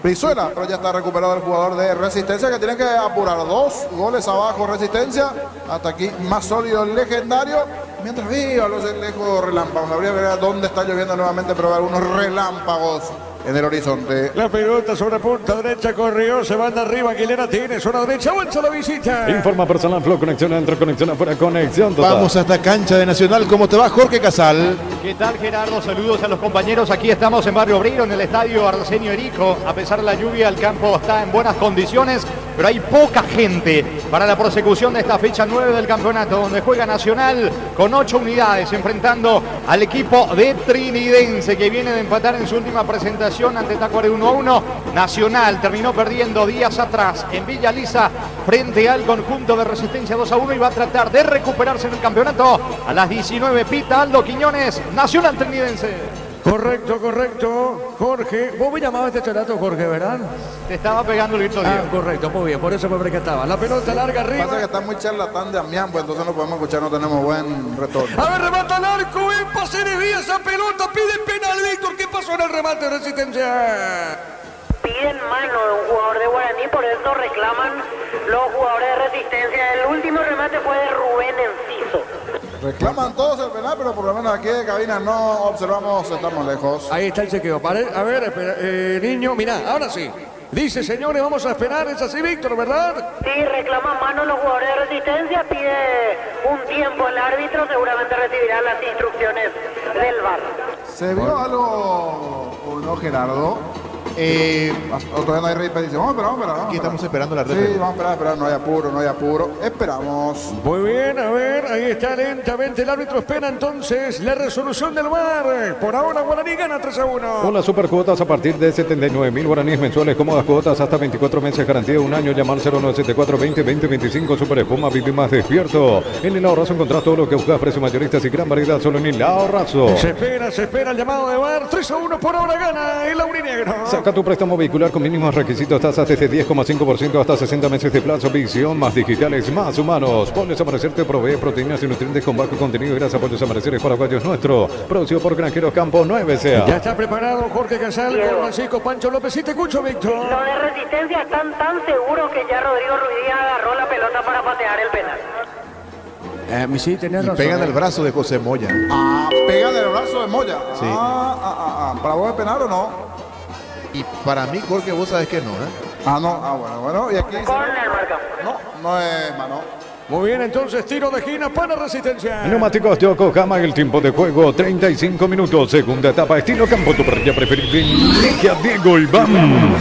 Brizuela, pero ya está recuperado el jugador de Resistencia, que tiene que apurar 2 goles abajo Resistencia. Hasta aquí más sólido el legendario. Mientras veo a los lejos relámpagos, habría que ver dónde está lloviendo nuevamente, pero algunos relámpagos en el horizonte. La pelota sobre punta derecha, corrió, se van de arriba, Aguilera tiene, zona derecha, avanza la visita. Informa personal, Flow, conexión adentro, conexión afuera, conexión total. Vamos hasta cancha de Nacional. ¿Cómo te va, Jorge Casal? ¿Qué tal, Gerardo? Saludos a los compañeros. Aquí estamos en Barrio Obrero, en el estadio Arsenio Erico. A pesar de la lluvia, el campo está en buenas condiciones, pero hay poca gente para la prosecución de esta fecha 9 del campeonato, donde juega Nacional con 8 unidades, enfrentando al equipo de Trinidense, que viene de empatar en su última presentación ante Tacuare 1-1. Nacional terminó perdiendo días atrás en Villa Lisa frente al conjunto de Resistencia 2-1 y va a tratar de recuperarse en el campeonato. A las 19 pita Aldo Quiñones, Nacional Trinidense. Correcto, correcto. Jorge, vos me llamabas este relato, Jorge, ¿verdad? Te estaba pegando el grito, Diego. Correcto, muy bien, por eso me percataba. La pelota larga arriba. Pasa que está muy charlatán de Amián, pues entonces no podemos escuchar, no tenemos buen retorno. A ver, remata al arco, pase de vía esa pelota, pide penal, Víctor. ¿Qué pasó en el remate de Resistencia? Piden mano de un jugador de Guaraní, por eso reclaman los jugadores de Resistencia. El último remate fue de Rubén Enciso. Reclaman todos el penal, pero por lo menos aquí de cabina no observamos, estamos lejos. Ahí está el chequeo. A ver, espera, niño, mirá, ahora sí. Dice, señores, vamos a esperar, es así, Víctor, ¿verdad? Sí, reclaman mano los jugadores de Resistencia, pide un tiempo el árbitro, seguramente recibirá las instrucciones del VAR. ¿Se vio algo o no, Gerardo? Todavía no hay repetición. Vamos a esperar. Aquí estamos esperando la red. Sí, vamos a esperar, no hay apuro. Esperamos. Muy bien, a ver, ahí está lentamente el árbitro, espera entonces la resolución del VAR. Por ahora Guaraní gana 3-1. Con las supercuotas a partir de 79.000 guaraníes mensuales, cómodas cuotas hasta 24 meses, garantía de un año. Llama al 0974-20-20-25. Super Espuma, vive más despierto. En el Ahorrazo encontrás todo lo que buscas, precios mayoristas y gran variedad solo en el Ahorrazo. Se espera el llamado de VAR. 3-1, por ahora gana el aurinegro. Saca tu préstamo vehicular con mínimos requisitos, tasas desde 10,5% hasta 60 meses de plazo. Visión, más digitales, más humanos. Pollos Amanecer te provee proteínas y nutrientes con bajo contenido y grasa. Pollos Amanecer es paraguayos nuestro. Producido por Granjeros Campo 9 sea. Ya está preparado Jorge Casal con Francisco Pancho López. Sí te escucho, Víctor. Los de Resistencia están tan seguros que ya Rodrigo Ruidía agarró la pelota para patear el penal. Sí, tenés razón. Pegan el brazo de José Moya. Pegan el brazo de Moya. Sí. ¿Para vos es penal o no? Y para mí, Jorge, vos sabes que no, ¿eh? No. Bueno. Y aquí dice, Corner marca. no es mano. Muy bien, entonces tiro de esquina para Resistencia. Neumáticos Yokohama, el tiempo de juego 35 minutos. Segunda etapa, estilo campo, tu parrilla preferida. Enrique a Diego Iván.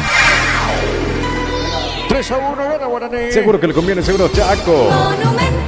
3-1 gana Guaraní. Seguro que le conviene, seguro Chaco.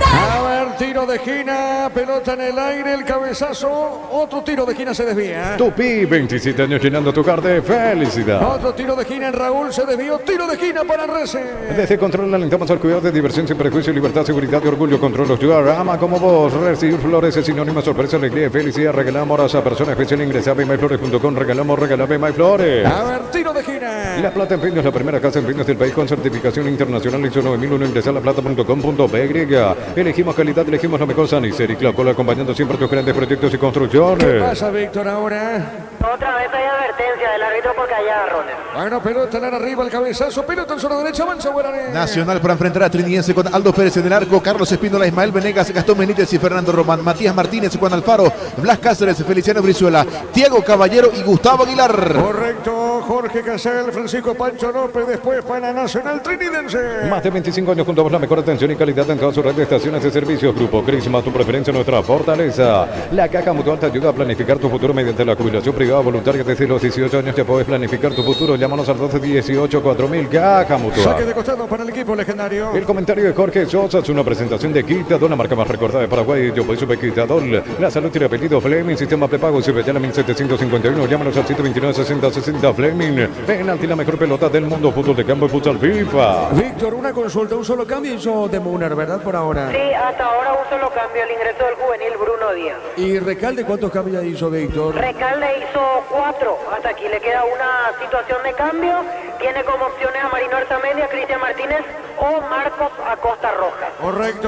A ver, tiro de esquina, pelota en el aire, el cabezazo. Otro tiro de esquina se desvía. Tupi, 27 años llenando tu carta de felicidad. Otro tiro de esquina en Raúl, se desvió. Tiro de esquina para Rese. Desde Control alentamos al cuidado de diversión sin prejuicio, libertad, seguridad y orgullo. Control ayudar, ama como vos. Recibir flores es sinónimo de sorpresa, alegría y felicidad. Regalamos a esa persona especial. Ingresa a bmyflores.com. Regalamos BMyFlores. A ver, tiro de esquina. La Plata en Pinos, la primera casa en pinos del país con certificación internacional ISO 9001. Ingresa a laplata.com.py. Elegimos calidad, elegimos lo mejor. Sanicer y Claucola, acompañando siempre tus grandes proyectos y construcciones. ¿Qué pasa, Víctor, ahora? Otra vez hay advertencia del árbitro porque hay agarrones. Bueno, pelota en arriba, el cabezazo, pelota en zona derecha, avanza Guaraní. Nacional para enfrentar a Trinidense con Aldo Pérez en el arco, Carlos Espíndola, Ismael Venegas, Gastón Benítez y Fernando Román, Matías Martínez, Juan Alfaro, Blas Cáceres, Feliciano Brizuela, Tiago Caballero y Gustavo Aguilar. Correcto, Jorge Casal, Francisco Pancho López, después para Nacional Trinidense. Más de 25 años junto a vos, la mejor atención y calidad en toda su red de estaciones de servicios. Grupo Crisma, tu preferencia, nuestra fortaleza. La Caja Mutual te ayuda a planificar tu futuro mediante la jubilación privada privada voluntaria desde los 18 años. Ya puedes planificar tu futuro. Llámanos al 1218-4000. Caja Mutua. Saque de costado para el equipo legendario. El comentario de Jorge Sosa es una presentación de Quitadol, la marca más recordada de Paraguay. Yo soy Super Quitadol. La salud tiene apellido Fleming. Sistema prepago. Ciudadela 1751. Llámanos al 129-60-60 Fleming. Penalti, la mejor pelota del mundo. Fútbol de campo y futsal FIFA. Víctor, una consulta, un solo cambio hizo de Muner, ¿verdad? Por ahora. Sí, hasta ahora un solo cambio, el ingreso del juvenil Bruno Díaz. ¿Y Recalde cuántos cambios hizo Víctor? Recalde hizo 4, hasta aquí le queda una situación de cambio, tiene como opciones a Marino Arzamendia, Cristian Martínez o Marcos Acosta Rojas.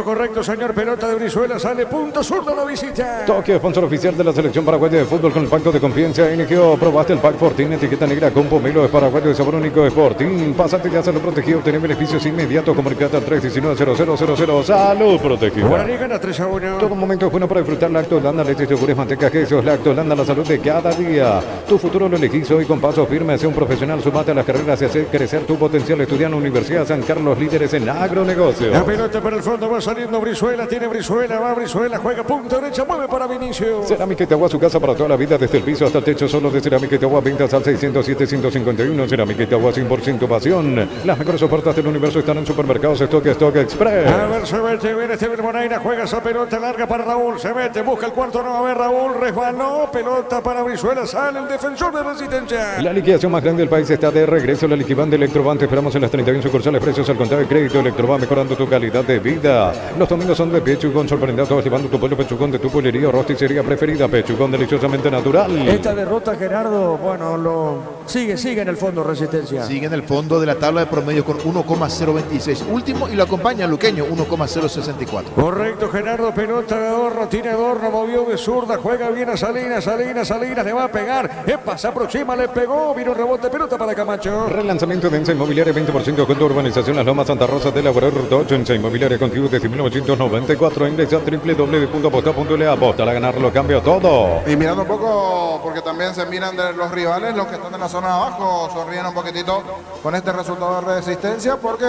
Correcto, señor. Pelota de Brizuela, sale punto zurdo la visita. Tokio, sponsor oficial de la selección paraguaya de fútbol con el pacto de confianza. NGO, probaste el Pack Fortín, etiqueta negra con pomelo de paraguayo de sabor único de Fortín. Pásate ya, salud protegido, obtener beneficios inmediatos. Comunicate al 319-0000. Salud protegido. Guaraní gana 3-1. Todo momento es bueno para disfrutar Lacto Holanda, leche, yogures, manteca, quesos. Lacto Holanda, la salud de cada día. Tu futuro lo elegís hoy con paso firme. Sé un profesional, sumate a las carreras y hacer crecer tu potencial. Estudia en la Universidad San Carlos, líderes en agronegocio. La pelota para el fondo, va saliendo Brizuela, tiene Brizuela, va Brizuela, juega punta derecha, mueve para Vinicius. Cerámica Itagua, su casa para toda la vida, desde el piso hasta el techo, solo de Cerámica Itagua, ventas al 607-151. Cerámica Itagua, 100% pasión. Las mejores ofertas del universo están en Supermercados Stock Express. A ver, se mete, viene Esteban Moreira, juega esa pelota larga para Raúl, se mete, busca el cuarto, no, a ver, Raúl, resbaló, pelota para Brizuela, sale el defensor de Resistencia. La liquidación más grande del país está de regreso, la Liquiban de Electroban. Te esperamos en las 31 sucursales, precios al contado de crédito. Electroban, mejorando tu calidad de vida. Los domingos son de Pechugón, sorprendiendo a todos, llevando tu pollo Pechugón de tu pollería o rosticería preferida. Pechugón, deliciosamente natural. Esta derrota, Gerardo, bueno, sigue en el fondo Resistencia. Sigue en el fondo de la tabla de promedio con 1,026. Último y lo acompaña Luqueño, 1,064. Correcto, Gerardo, pelota de Adorno, tiene Adorno, movió de zurda, juega bien a Salinas, le va a pegar, se aproxima, le pegó, vino un rebote, pelota para Camacho. Relanzamiento de Ensa Inmobiliaria, 20% con tu urbanización Las Lomas, Santa Rosa de la Ruta 8. Ensa Inmobiliaria contigo desde 1994. Ingresa a www.aposta.la. Aposta a ganar lo cambia todo. Y mirando un poco, porque también se miran de los rivales, los que están en la zona de abajo, sonríen un poquitito con este resultado de Resistencia, porque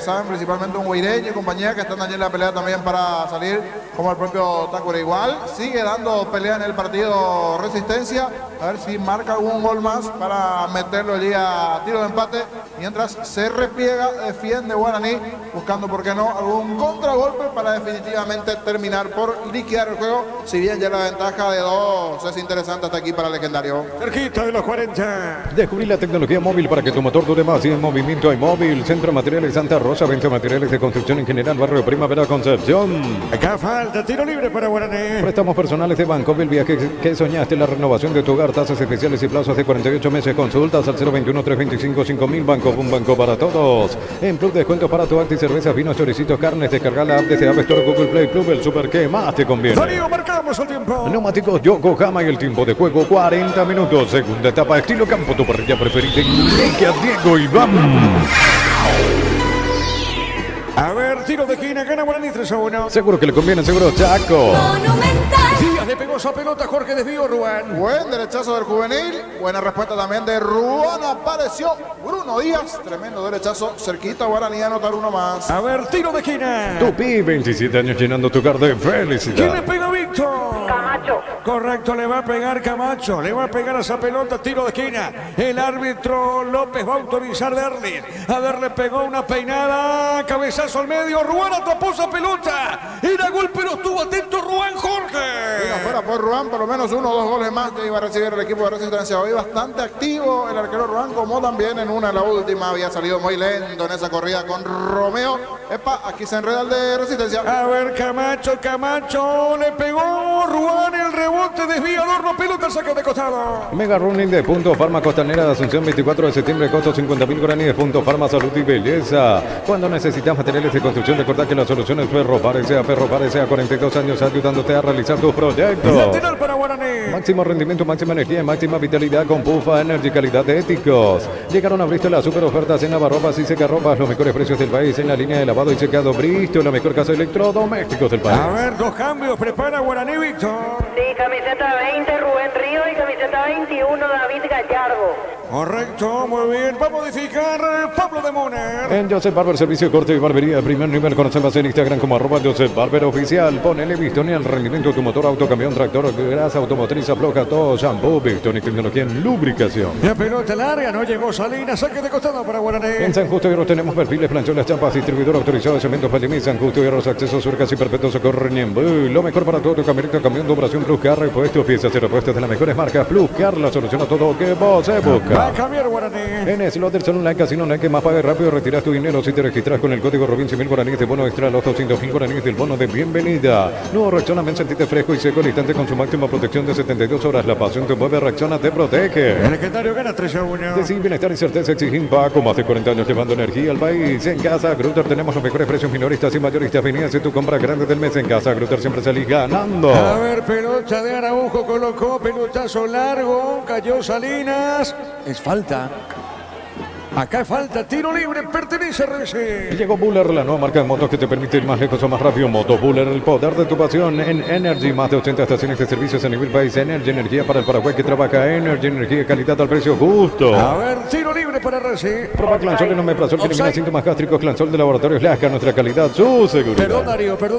saben principalmente un Guaireño y compañía que están allí en la pelea también para salir, como el propio Tácora igual. Sigue dando pelea en el partido Resistencia, a ver si marca algún gol más para meterlo allí a tiro de empate, mientras se repliega, defiende Guaraní, buscando, por qué no, algún contragolpe para definitivamente terminar por liquidar el juego, si bien ya la ventaja de 2 es interesante hasta aquí para el legendario. Cerquita de los 40. Descubrí la tecnología móvil para que tu motor dure más y en movimiento hay móvil. Centro de Materiales Santa Rosa, venta materiales de construcción en general, barrio Primavera Concepción. Acá falta tiro libre para Guaraní. Préstamos personales de Banco, el viaje que soñaste, la renovación de tu hogar, tasas especiales y plazos de 48 meses. Consultas al 021-325-5000. Banco, un banco para todos. En Club Descuentos para tu arte y cervezas, vinos, choricitos, carnes. Descarga la app desde App Store, Google Play, Club, el super que más te conviene. Darío, marcamos el tiempo. Neumáticos Yokohama y el tiempo de juego 40 minutos. Segunda etapa, estilo campo, tu parrilla preferida. Enrique, Diego Iván. A ver, tiro de esquina, gana Guaraní 3-1. Seguro que le conviene, seguro Chaco. Díaz le pegó esa pelota, Jorge desvió Ruán. Buen derechazo del juvenil, buena respuesta también de Ruán, apareció Bruno Díaz, tremendo derechazo, cerquita Guaraní a anotar uno más. A ver, tiro de esquina. Tupi, 27 años llenando tu hogar de felicidad. ¿Quién le pega a Víctor? Camacho. Correcto, le va a pegar Camacho, le va a pegar a esa pelota, tiro de esquina. El árbitro López va a autorizar a Erlich. A ver, le pegó una peinada, cabezazo al medio, Ruán atrapó esa pelota. Era gol, pero estuvo atento Ruán Jorge. Fuera por Ruán, por lo menos 1 o 2 goles más que iba a recibir el equipo de Resistencia. Hoy bastante activo el arquero Ruán, como también en la última había salido muy lento en esa corrida con Romeo. Epa, aquí se enreda el de Resistencia. A ver, Camacho, le pegó Ruán, el rebote, desvía Adorno, pelota, saca de costado. Mega Running de Punto Farma Costanera de Asunción, 24 de septiembre, costo 50.000 guaraníes. Punto Farma, salud y belleza. Cuando necesitas materiales de construcción, recuerda que la solución es Ferropares, sea 42 años ayudándote a realizar tus proyectos. Lateral para Guaraní. Máximo rendimiento, máxima energía y máxima vitalidad con Pufa Energy, calidad de éticos. Llegaron a Bristol las super ofertas en lavarropas y secarropas, los mejores precios del país en la línea de lavado y secado Bristol, la mejor casa de electrodomésticos del país. A ver, 2 cambios, prepara Guaraní, Víctor. Sí, camiseta 20 Rubén Río y camiseta 21 David Gallardo. Correcto, muy bien. Va a modificar Pablo de Moner. En Joseph Barber, servicio corte y barbería de primer nivel. Conocemos en Instagram como @Joseph Barber Oficial. Ponele Bistoni al rendimiento de tu motor, auto, camión, tractor, grasa automotriz, afloja todo, shampoo, Bistoni, tecnología en lubricación. La pelota larga, no llegó Salinas, saque de costado para Guaraní. En San Justo Hierro tenemos perfiles, plancholas, champas, distribuidor autorizado de cementos Palimí, San Justo Hierros, accesos, surcas y perpetuos socorro Niembú. Lo mejor para todo tu camioneta, camión de operación Plus Car, repuestos, piezas y repuestos de las mejores marcas. Plus Car, la solución a todo que vos se busca. Va a cambiar Guaraní. En Slot del Salón Online Casino Online, que más pague rápido, retiras tu dinero si te registras con el código Robin 100.000 guaraníes de bono extra, los 200.000 guaraníes del bono de bienvenida. Nuevo Rexona, sentite fresco y seco al instante con su máxima protección de 72 horas. La pasión te mueve, Rexona te protege. El legendario gana 3-1. Decir bienestar y certeza exigimos Paco, más de 40 años llevando energía al país. En Casa Grutter tenemos los mejores precios minoristas y mayoristas. Vení a hacer tu compra grande del mes. En Casa Grutter siempre salís ganando. A ver, pelota de Araujo, colocó pelotazo largo, cayó Salinas. Es falta. Acá es falta, tiro libre, pertenece a RC. Llegó Buller, la nueva marca de motos que te permite ir más lejos o más rápido. Moto Buller, el poder de tu pasión. En Energy, más de 80 estaciones de servicios a nivel país. Energy, energía para el Paraguay que trabaja. Energy, energía, calidad al precio justo. A ver, tiro libre para RC. Proba Clansol en omeprazol que elimina síntomas gástricos. Clansol de Laboratorios Lasca, nuestra calidad, su seguridad. Perdón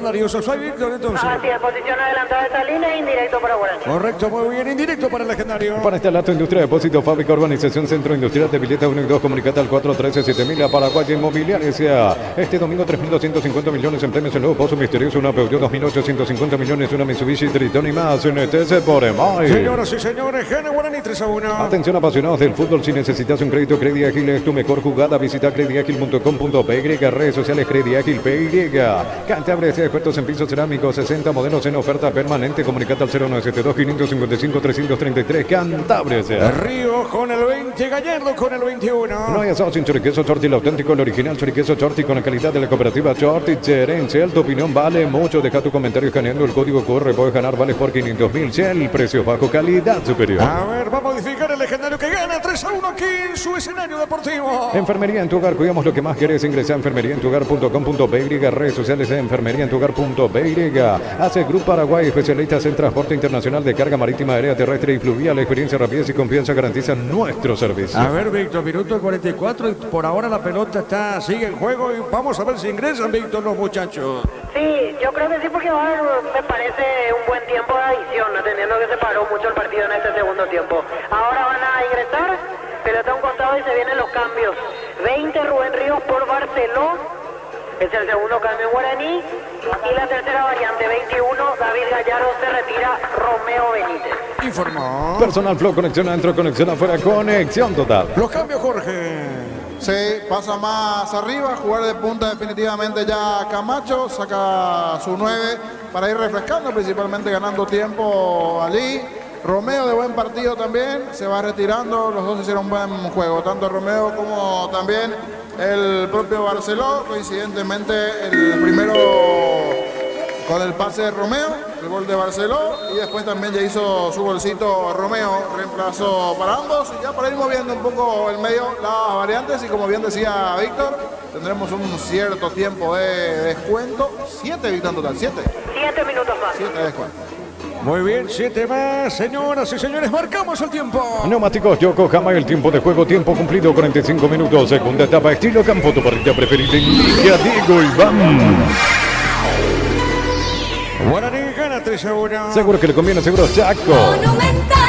Darío, soy Víctor entonces. Así es, posición adelantada de Salinas, indirecto para Guaraní. Correcto, muy bien, indirecto para el legendario. Para instalar tu industria, depósito, fábrica, urbanización, centro industrial de billetes 1 y 2, comunicate al 413-7000 a Paraguay Inmobiliaria. Este domingo 3.250 millones en premios, el nuevo pozo misterioso, una Peugeot 2.850 millones, una Mitsubishi Triton y más en ETC por EMAI. Señoras y señores, gana Guaraní 3-1. Atención apasionados del fútbol, si necesitas un crédito, Credit Ágil es tu mejor jugada. Visita creditágil.com.py, redes sociales Credit Ágil PY. Cantabria, expertos en pisos cerámicos, 60 modelos en oferta permanente. Comunicate al 0972-555-333. Cantabria. Río con el 20, Gallardo con el 21. No hay asado sin choriqueso Chorti, el auténtico, el original choriqueso Chorti con la calidad de la cooperativa Chorti Cherense. Tu opinión vale mucho. Deja tu comentario escaneando el código QR. Puedes ganar vales por 500.000. Shell, precio bajo, calidad superior. A ver, va a modificar el legendario que gana 3-1 aquí en su escenario deportivo. Enfermería en tu hogar, cuidamos lo que más querés. Ingresa a enfermeriaentuhogar.com.py, redes sociales de enfermeriaentuhogar.py. Hace Group Paraguay, especialistas en transporte internacional de carga marítima, aérea, terrestre y fluvial. Experiencia, rapidez y confianza garantizan nuestro servicio. A ver, Víctor, minuto 44 y por ahora la pelota sigue en juego y vamos a ver si ingresan, Víctor, los muchachos. Sí, yo creo que sí, porque va a haber, me parece, un buen tiempo de adición, atendiendo que se paró mucho el partido en este segundo tiempo. Ahora van a ingresar, pelota a un costado y se vienen los cambios. 20 Rubén Ríos por Barceló, es el segundo cambio en Guaraní. Y la tercera variante, 21, David Gallardo se retira, Romeo Benítez. Informó. Personal Flow, conexión adentro, conexión afuera, conexión total. Los cambios, Jorge. Sí, pasa más arriba, jugar de punta definitivamente ya Camacho, saca su 9 para ir refrescando, principalmente ganando tiempo allí. Romeo de buen partido también, se va retirando, los dos hicieron un buen juego, tanto Romeo como también el propio Barceló, coincidentemente el primero con el pase de Romeo, el gol de Barceló, y después también ya hizo su golcito Romeo, reemplazó para ambos, y ya para ir moviendo un poco el medio las variantes, y como bien decía Víctor, tendremos un cierto tiempo de descuento, 7 Víctor en total, 7. 7 minutos más. 7 de descuento. Muy bien, 7 más, señoras y señores, marcamos el tiempo. Neumáticos Yokohama, el tiempo de juego, tiempo cumplido, 45 minutos, segunda etapa, estilo campo, tu parrilla preferida, indica Diego Iván. Guaraní gana 3-1. Seguro que le conviene, seguro Chaco.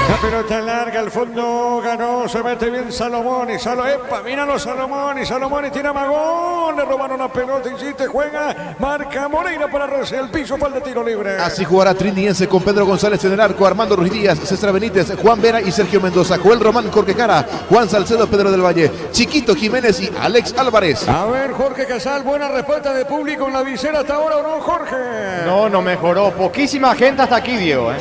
La pelota larga al fondo, ganó, se mete bien Salomón y epa, míralo Salomón y tira Magón, le robaron la pelota y si te juega, marca Moreira para RC, el piso para el de tiro libre. Así jugará Triniense con Pedro González en el arco, Armando Ruiz Díaz, César Benítez, Juan Vera y Sergio Mendoza, Joel Román, Jorge Cara, Juan Salcedo, Pedro del Valle, Chiquito Jiménez y Alex Álvarez. A ver, Jorge Casal, buena respuesta de público en la visera hasta ahora, ¿o no, Jorge? No mejoró, poquísima gente hasta aquí, Diego,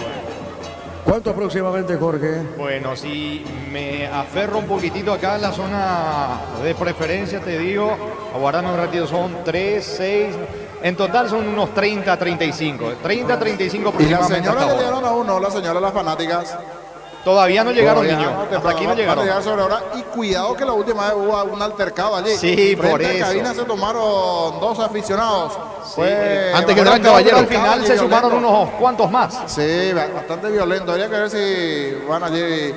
¿Cuánto aproximadamente, Jorge? Bueno, si me aferro un poquitito acá en la zona de preferencia, te digo, aguardame un ratito, son 3, 6, en total son unos 30, 35. 30, 35 Y las aproximadamente. señoras hasta le ahora. dieron a uno, las señoras, las fanáticas. Todavía no llegaron, Todavía niños. no, Hasta aquí no van a llegaron. llegar sobre hora. Y cuidado que la última vez hubo un altercado allí. Sí, por Frente a eso. cabina se tomaron 2 aficionados. Antes que Gran Caballero. Al final se sumaron unos cuantos más. Sí, bastante violento. Habría que ver si van allí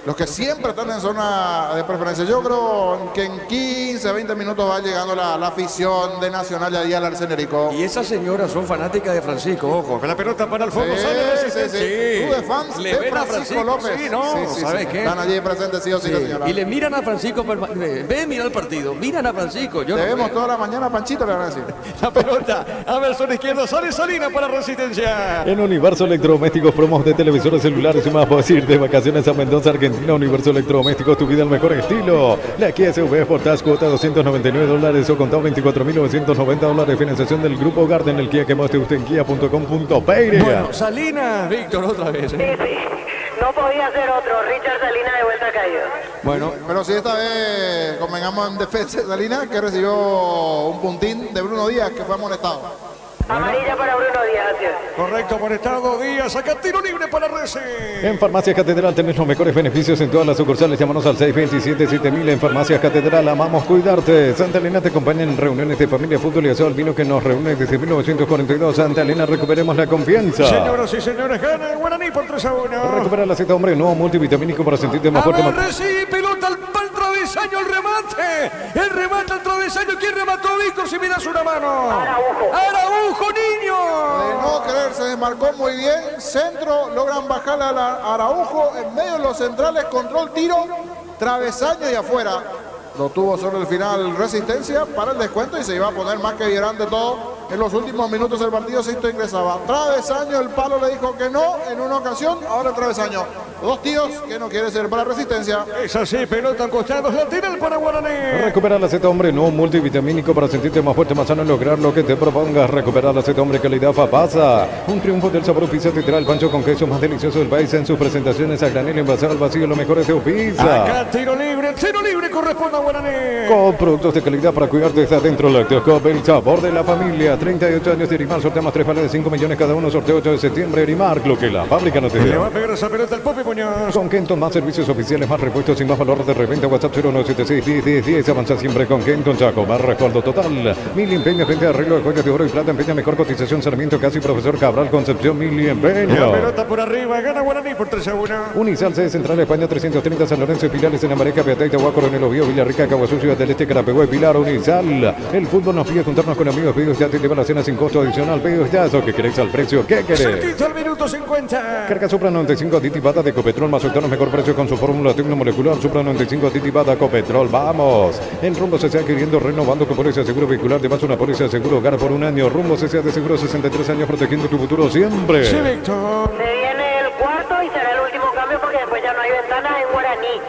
los que siempre están en zona de preferencia. Yo creo que en 15, 20 minutos va llegando la afición de Nacional y ahí al Arsenerico. Y esas señoras son fanáticas de Francisco, ojo. Con la pelota para el fondo, Sí, sale Resistencia. sí. Tú de fans Le de ven a Francisco López. Sí, no, ¿sabes qué? Están allí presentes, sí o sí, señora. Y le miran a Francisco, ven, mira el partido, miran a Francisco. Yo Te no vemos veo. toda la mañana, Panchito, le van a decir. La pelota a ver, zona izquierda, sale Salina para Resistencia. En Universo Electrodomésticos, promos de televisores celulares y más, puedes ir de vacaciones a Mendoza, Argentina. Universo Electrodomésticos, tu vida al mejor estilo. La Kia SUV Sportage, cuota $299 o contado $24.990. Financiación del Grupo Garden, el Kia que más te guste en kia.com.pe. Bueno, Salinas, Víctor, otra vez. Sí, sí. No podía ser otro. Richard Salinas de vuelta caído. Bueno, pero si esta vez convengamos en defensa de Salinas, que recibió un puntín de Bruno Díaz, que fue amonestado. Amarilla para Bruno Díaz, así es. Correcto, por estado Díaz. Acá tiro libre para Resi. En Farmacias Catedral tenés los mejores beneficios en todas las sucursales. Llámanos al 627-7000. En Farmacias Catedral amamos cuidarte. Santa Elena te acompaña en reuniones de familia, fútbol y aseo. El vino que nos reúne desde 1942. Santa Elena, recuperemos la confianza. Señoras y señores, gana el Guaraní por 3-1. Recupera la Z, hombre, nuevo multivitamínico para sentirte más A fuerte. ver, Resi, pelota al travesaño, el remate. El remate al travesaño. ¿Quién remató, Víctor? Si miras una mano. Araujo, niño. De no querer, se desmarcó muy bien. Centro, logran bajar a Araujo en medio de los centrales. Control, tiro, travesaño y afuera. Lo tuvo sobre el final Resistencia para el descuento y se iba a poner más que vibrante todo. En los últimos minutos del partido Sisto ingresaba. Travesaño, el palo le dijo que no en una ocasión, ahora el travesaño. Dos tíos que no quiere ser para Resistencia. Es así, pelota en costados, lateral para Guaraní. Recupera la Z, hombre, nuevo multivitamínico para sentirte más fuerte, más sano y lograr lo que te propongas. Recupera la Z, hombre, calidad Fapasa. Un triunfo del sabor pizza te trae el pancho con queso más delicioso del país en sus presentaciones a granel, envasado al vacío, lo mejor es de pizza. Acá tiro libre corresponde a Guaraní. Con productos de calidad para cuidarte está dentro Lactoscop, el sabor de la familia. 38 años de Erimar, sorteamos 3 vales de 5 millones cada uno, sorteo 8 de septiembre. Erimar, lo que la fábrica no te Le da. va a pegar esa pelota al Popi Muñoz. Con Kenton, más servicios oficiales, más repuestos y más valor de reventa. WhatsApp 0976-101010. Avanza siempre con Kenton Chaco. Más respaldo total. Mil empeña, venta de arreglo de joyas de oro y plata. Empeña mejor cotización. Sarmiento Casi, Profesor Cabral, Concepción, Mil empeño. La pelota por arriba, gana Guaraní por 3-1. Unisal, sede central, España 330, San Lorenzo y Pilares en Amareca, Peataita, Huaco, Coronel Oviedo, Villarrica, Caguazú, Ciudad del Este, Carapeguá y Pilar. Unisal. El fútbol nos pide juntarnos con amigos. Pedidos ya te lleva la cena sin costo adicional. Pedidos ya, eso que queréis al precio. ¿Qué querés? Cerquita al minuto 50. Carga Supra 95 aditivada de Copetrol más octanos mejor precio con su fórmula tecnomolecular. Supra 95 aditivada Copetrol. Vamos. El Rumbo se está adquiriendo, renovando con póliza de seguro vehicular. Te vas una póliza de seguro hogar por un año. Rumbo se de seguro 63 años protegiendo tu futuro siempre. Sí, Víctor. Se viene el cuarto y será el último cambio porque después ya no hay ventanas en Guaraní.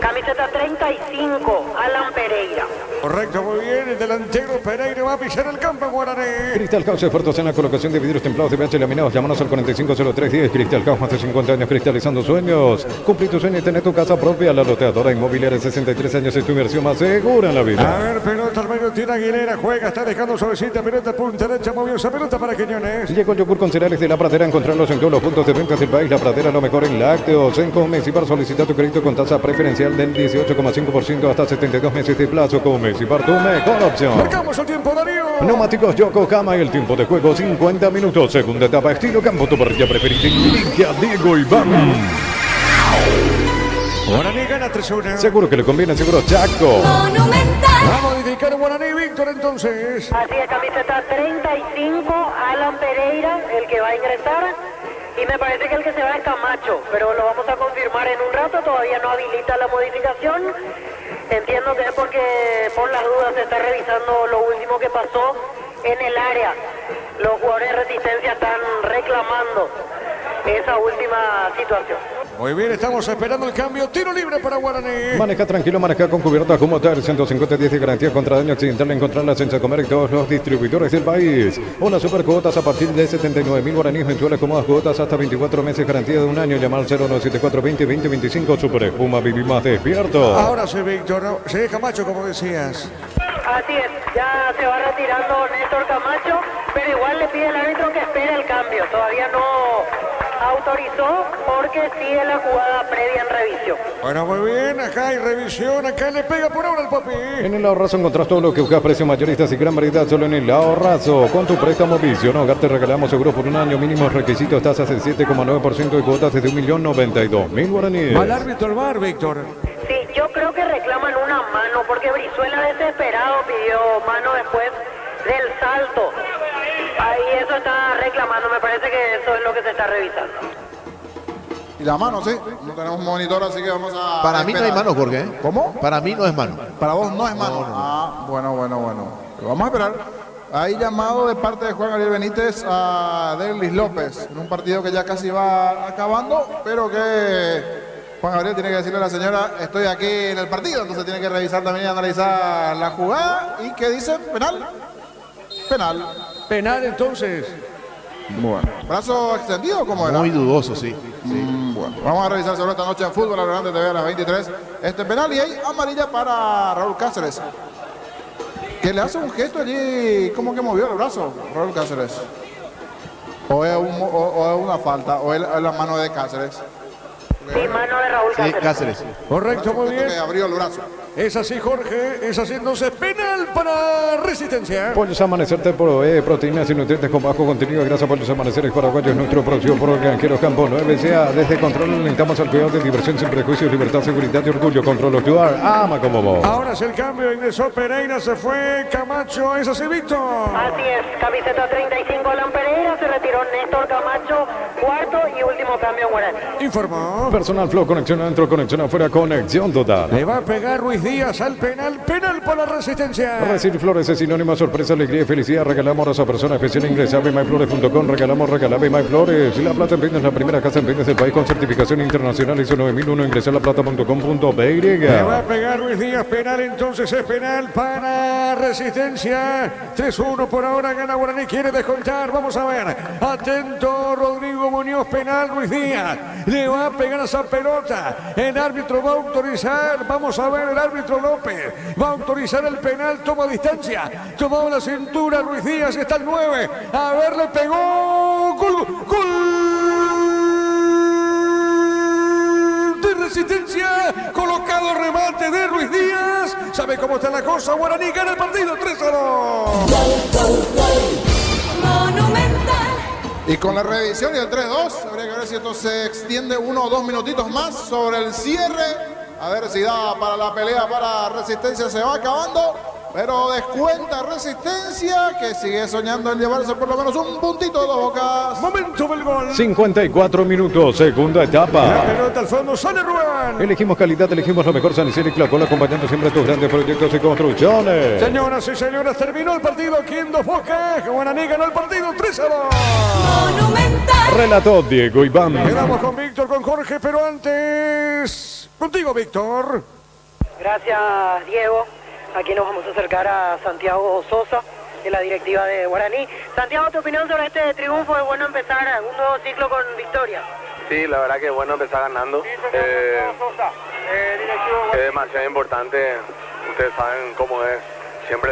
Camiseta 35, Alan Pereira. Correcto, muy bien. El delantero Pereira va a pisar el campo en Guaraní. Cristal Caos, esfuerzos en la colocación de vidrios templados de PH laminados. Llámanos al 450310. Cristal Caos, más de 50 años cristalizando sueños. Cumplí tu sueño y tener tu casa propia. La loteadora inmobiliaria, 63 años, es tu inversión más segura en la A vida. ver, pelota al medio, tira Aguilera, juega, está dejando suavecita, pelota punta derecha, movió esa pelota para Quiñones. Llegó el yogur con cereales de La Pradera. Encontrarlos en todos los puntos de ventas del país. La Pradera, lo mejor en lácteos. En Comecipar, solicita tu crédito con tasa preferencial del 18,5% hasta 72 meses de plazo. Comecipar, tu mejor opción. Marcamos el tiempo, Darío. Neumáticos Yokohama y el tiempo de juego 50 minutos. Segunda etapa, estilo campo, tu parrilla preferida. Indica Diego Iván. Guaraní gana 3-1. Seguro que le conviene, seguro Chaco. Vamos a dedicar Guaraní, Víctor, entonces. Así es, camiseta 35, Alan Pereira, el que va a ingresar. Y me parece que el que se va es Camacho, pero lo vamos a confirmar en un rato, todavía no habilita la modificación. Entiendo que es porque por las dudas se está revisando lo último que pasó en el área. Los jugadores de Resistencia están reclamando esa última situación. Muy bien, estamos esperando el cambio. Tiro libre para Guaraní. Maneja tranquilo, maneja con cubierta como tal. 150 días de garantía contra daño accidental. Encontrarlas en Sacomer y todos los distribuidores del país. Una super cuotas a partir de 79.000 guaraníes mensuales. Cómodas cuotas hasta 24 meses, garantía de un año. Llamar al 0974 20 20 25. Super Espuma, vivir más despierto. Ahora sí, Víctor. ¿No? Sí, Camacho, como decías. Así es, ya se va retirando Néstor Camacho, pero igual le pide al árbitro que espere el cambio. Todavía no autorizó porque sigue la jugada previa en revisión. Bueno, muy bien, acá hay revisión, acá le pega por ahora el papi. En el Ahorrazo encontrás todo lo que buscas, precios mayoristas y gran variedad solo en el Ahorrazo. Con tu préstamo Vision Hogar te regalamos seguro por un año, mínimos requisitos, tasas del 7,9% de cuotas desde 1.092.000 guaraníes. Mal árbitro el VAR, Víctor. Sí, yo creo que reclaman una mano porque Brizuela desesperado pidió mano después del salto. Ahí eso está reclamando, me parece que eso es lo que se está revisando. Y la mano, sí. No tenemos un monitor, así que vamos a... Para mí no hay mano, Jorge. ¿eh? ¿Cómo? Para mí no es mano. Para vos no es mano. Ah, bueno. Vamos a esperar. Hay llamado de parte de Juan Gabriel Benítez a Derlis López en un partido que ya casi va acabando, pero que Juan Gabriel tiene que decirle a la señora, estoy aquí en el partido, entonces tiene que revisar también y analizar la jugada. ¿Y qué dice? ¿Penal? Penal. Penal entonces. Bueno. ¿Brazo extendido o cómo era? Muy dudoso, sí. Bueno, vamos a revisar sobre esta noche en Fútbol Adelante TV a las 23. Este penal y hay amarilla para Raúl Cáceres. Que le hace un gesto allí, como que movió el brazo, Raúl Cáceres. O es una falta, o es la mano de Cáceres. Sí, mano de Raúl Cáceres. Sí, Cáceres. Correcto, muy bien. Que abrió el brazo. Es así, Jorge. Es así, entonces, penal para Resistencia. Pollos Amanecer te provee proteínas y nutrientes con bajo contenido de grasa. Pollos Amaneceres paraguayos, nuestro producido por Granjeros Campo 9CA. Desde Control alentamos al cuidado de diversión sin prejuicios, libertad, seguridad y orgullo. Control Ocular, ama como vos. Ahora es el cambio, ingresó Pereira, se fue Camacho. ¿Es así, Víctor? Así es, camiseta 35 Alan Pereira, se retiró Néstor Camacho, cuarto y último cambio en Guaraní. Informó. Personal Flow, conexión adentro, conexión afuera, conexión total. Le va a pegar Ruiz Díaz al penal, penal para Resistencia. Recibir flores es sinónimo de sorpresa, alegría y felicidad. Regalamos a esa persona especial. Ingresa a bmyflores.com. Regalamos BMyFlores. La Plata en Peines, la primera casa en Peines del país con certificación internacional ISO 9001. Ingresa a laplata.com.py. Le va a pegar Ruiz Díaz, penal, entonces es penal para Resistencia. 3-1 por ahora, gana Guaraní, quiere descontar. Vamos a ver. Atento, Rodrigo Muñoz, penal, Ruiz Díaz. Le va a pegar a esa pelota. El árbitro va a autorizar. Vamos a ver, el árbitro López va a autorizar el penal. Toma distancia. Tomaba la cintura Ruiz Díaz. Está el 9. A ver, le pegó. Gol. Gol. Resistencia, colocado remate de Ruiz Díaz. ¿Sabe cómo está la cosa? Guaraní gana el partido 3-0. Y con la revisión y el 3-2, habría que ver si esto se extiende 1 o 2 minutitos más sobre el cierre. A ver si da para la pelea para Resistencia, se va acabando. Pero descuenta Resistencia, que sigue soñando en llevarse por lo menos un puntito de Dos Bocas. Momento del gol. 54 minutos, segunda La etapa. pelota al fondo, sale Rubén. Elegimos calidad, elegimos lo mejor. San Isidro y Clacol, acompañando siempre tus grandes proyectos y construcciones. Señoras y señores, terminó el partido aquí en Dos Bocas. Guaraní ganó el partido 3-0. Relató Diego Iván. Quedamos con Víctor, con Jorge, pero antes... Contigo, Víctor. Gracias, Diego. Aquí nos vamos a acercar a Santiago Sosa, de la directiva de Guaraní. Santiago, ¿tu opinión sobre este triunfo? ¿Es bueno empezar un nuevo ciclo con victoria? Sí, la verdad que es bueno empezar ganando. Es demasiado importante. Ustedes saben cómo es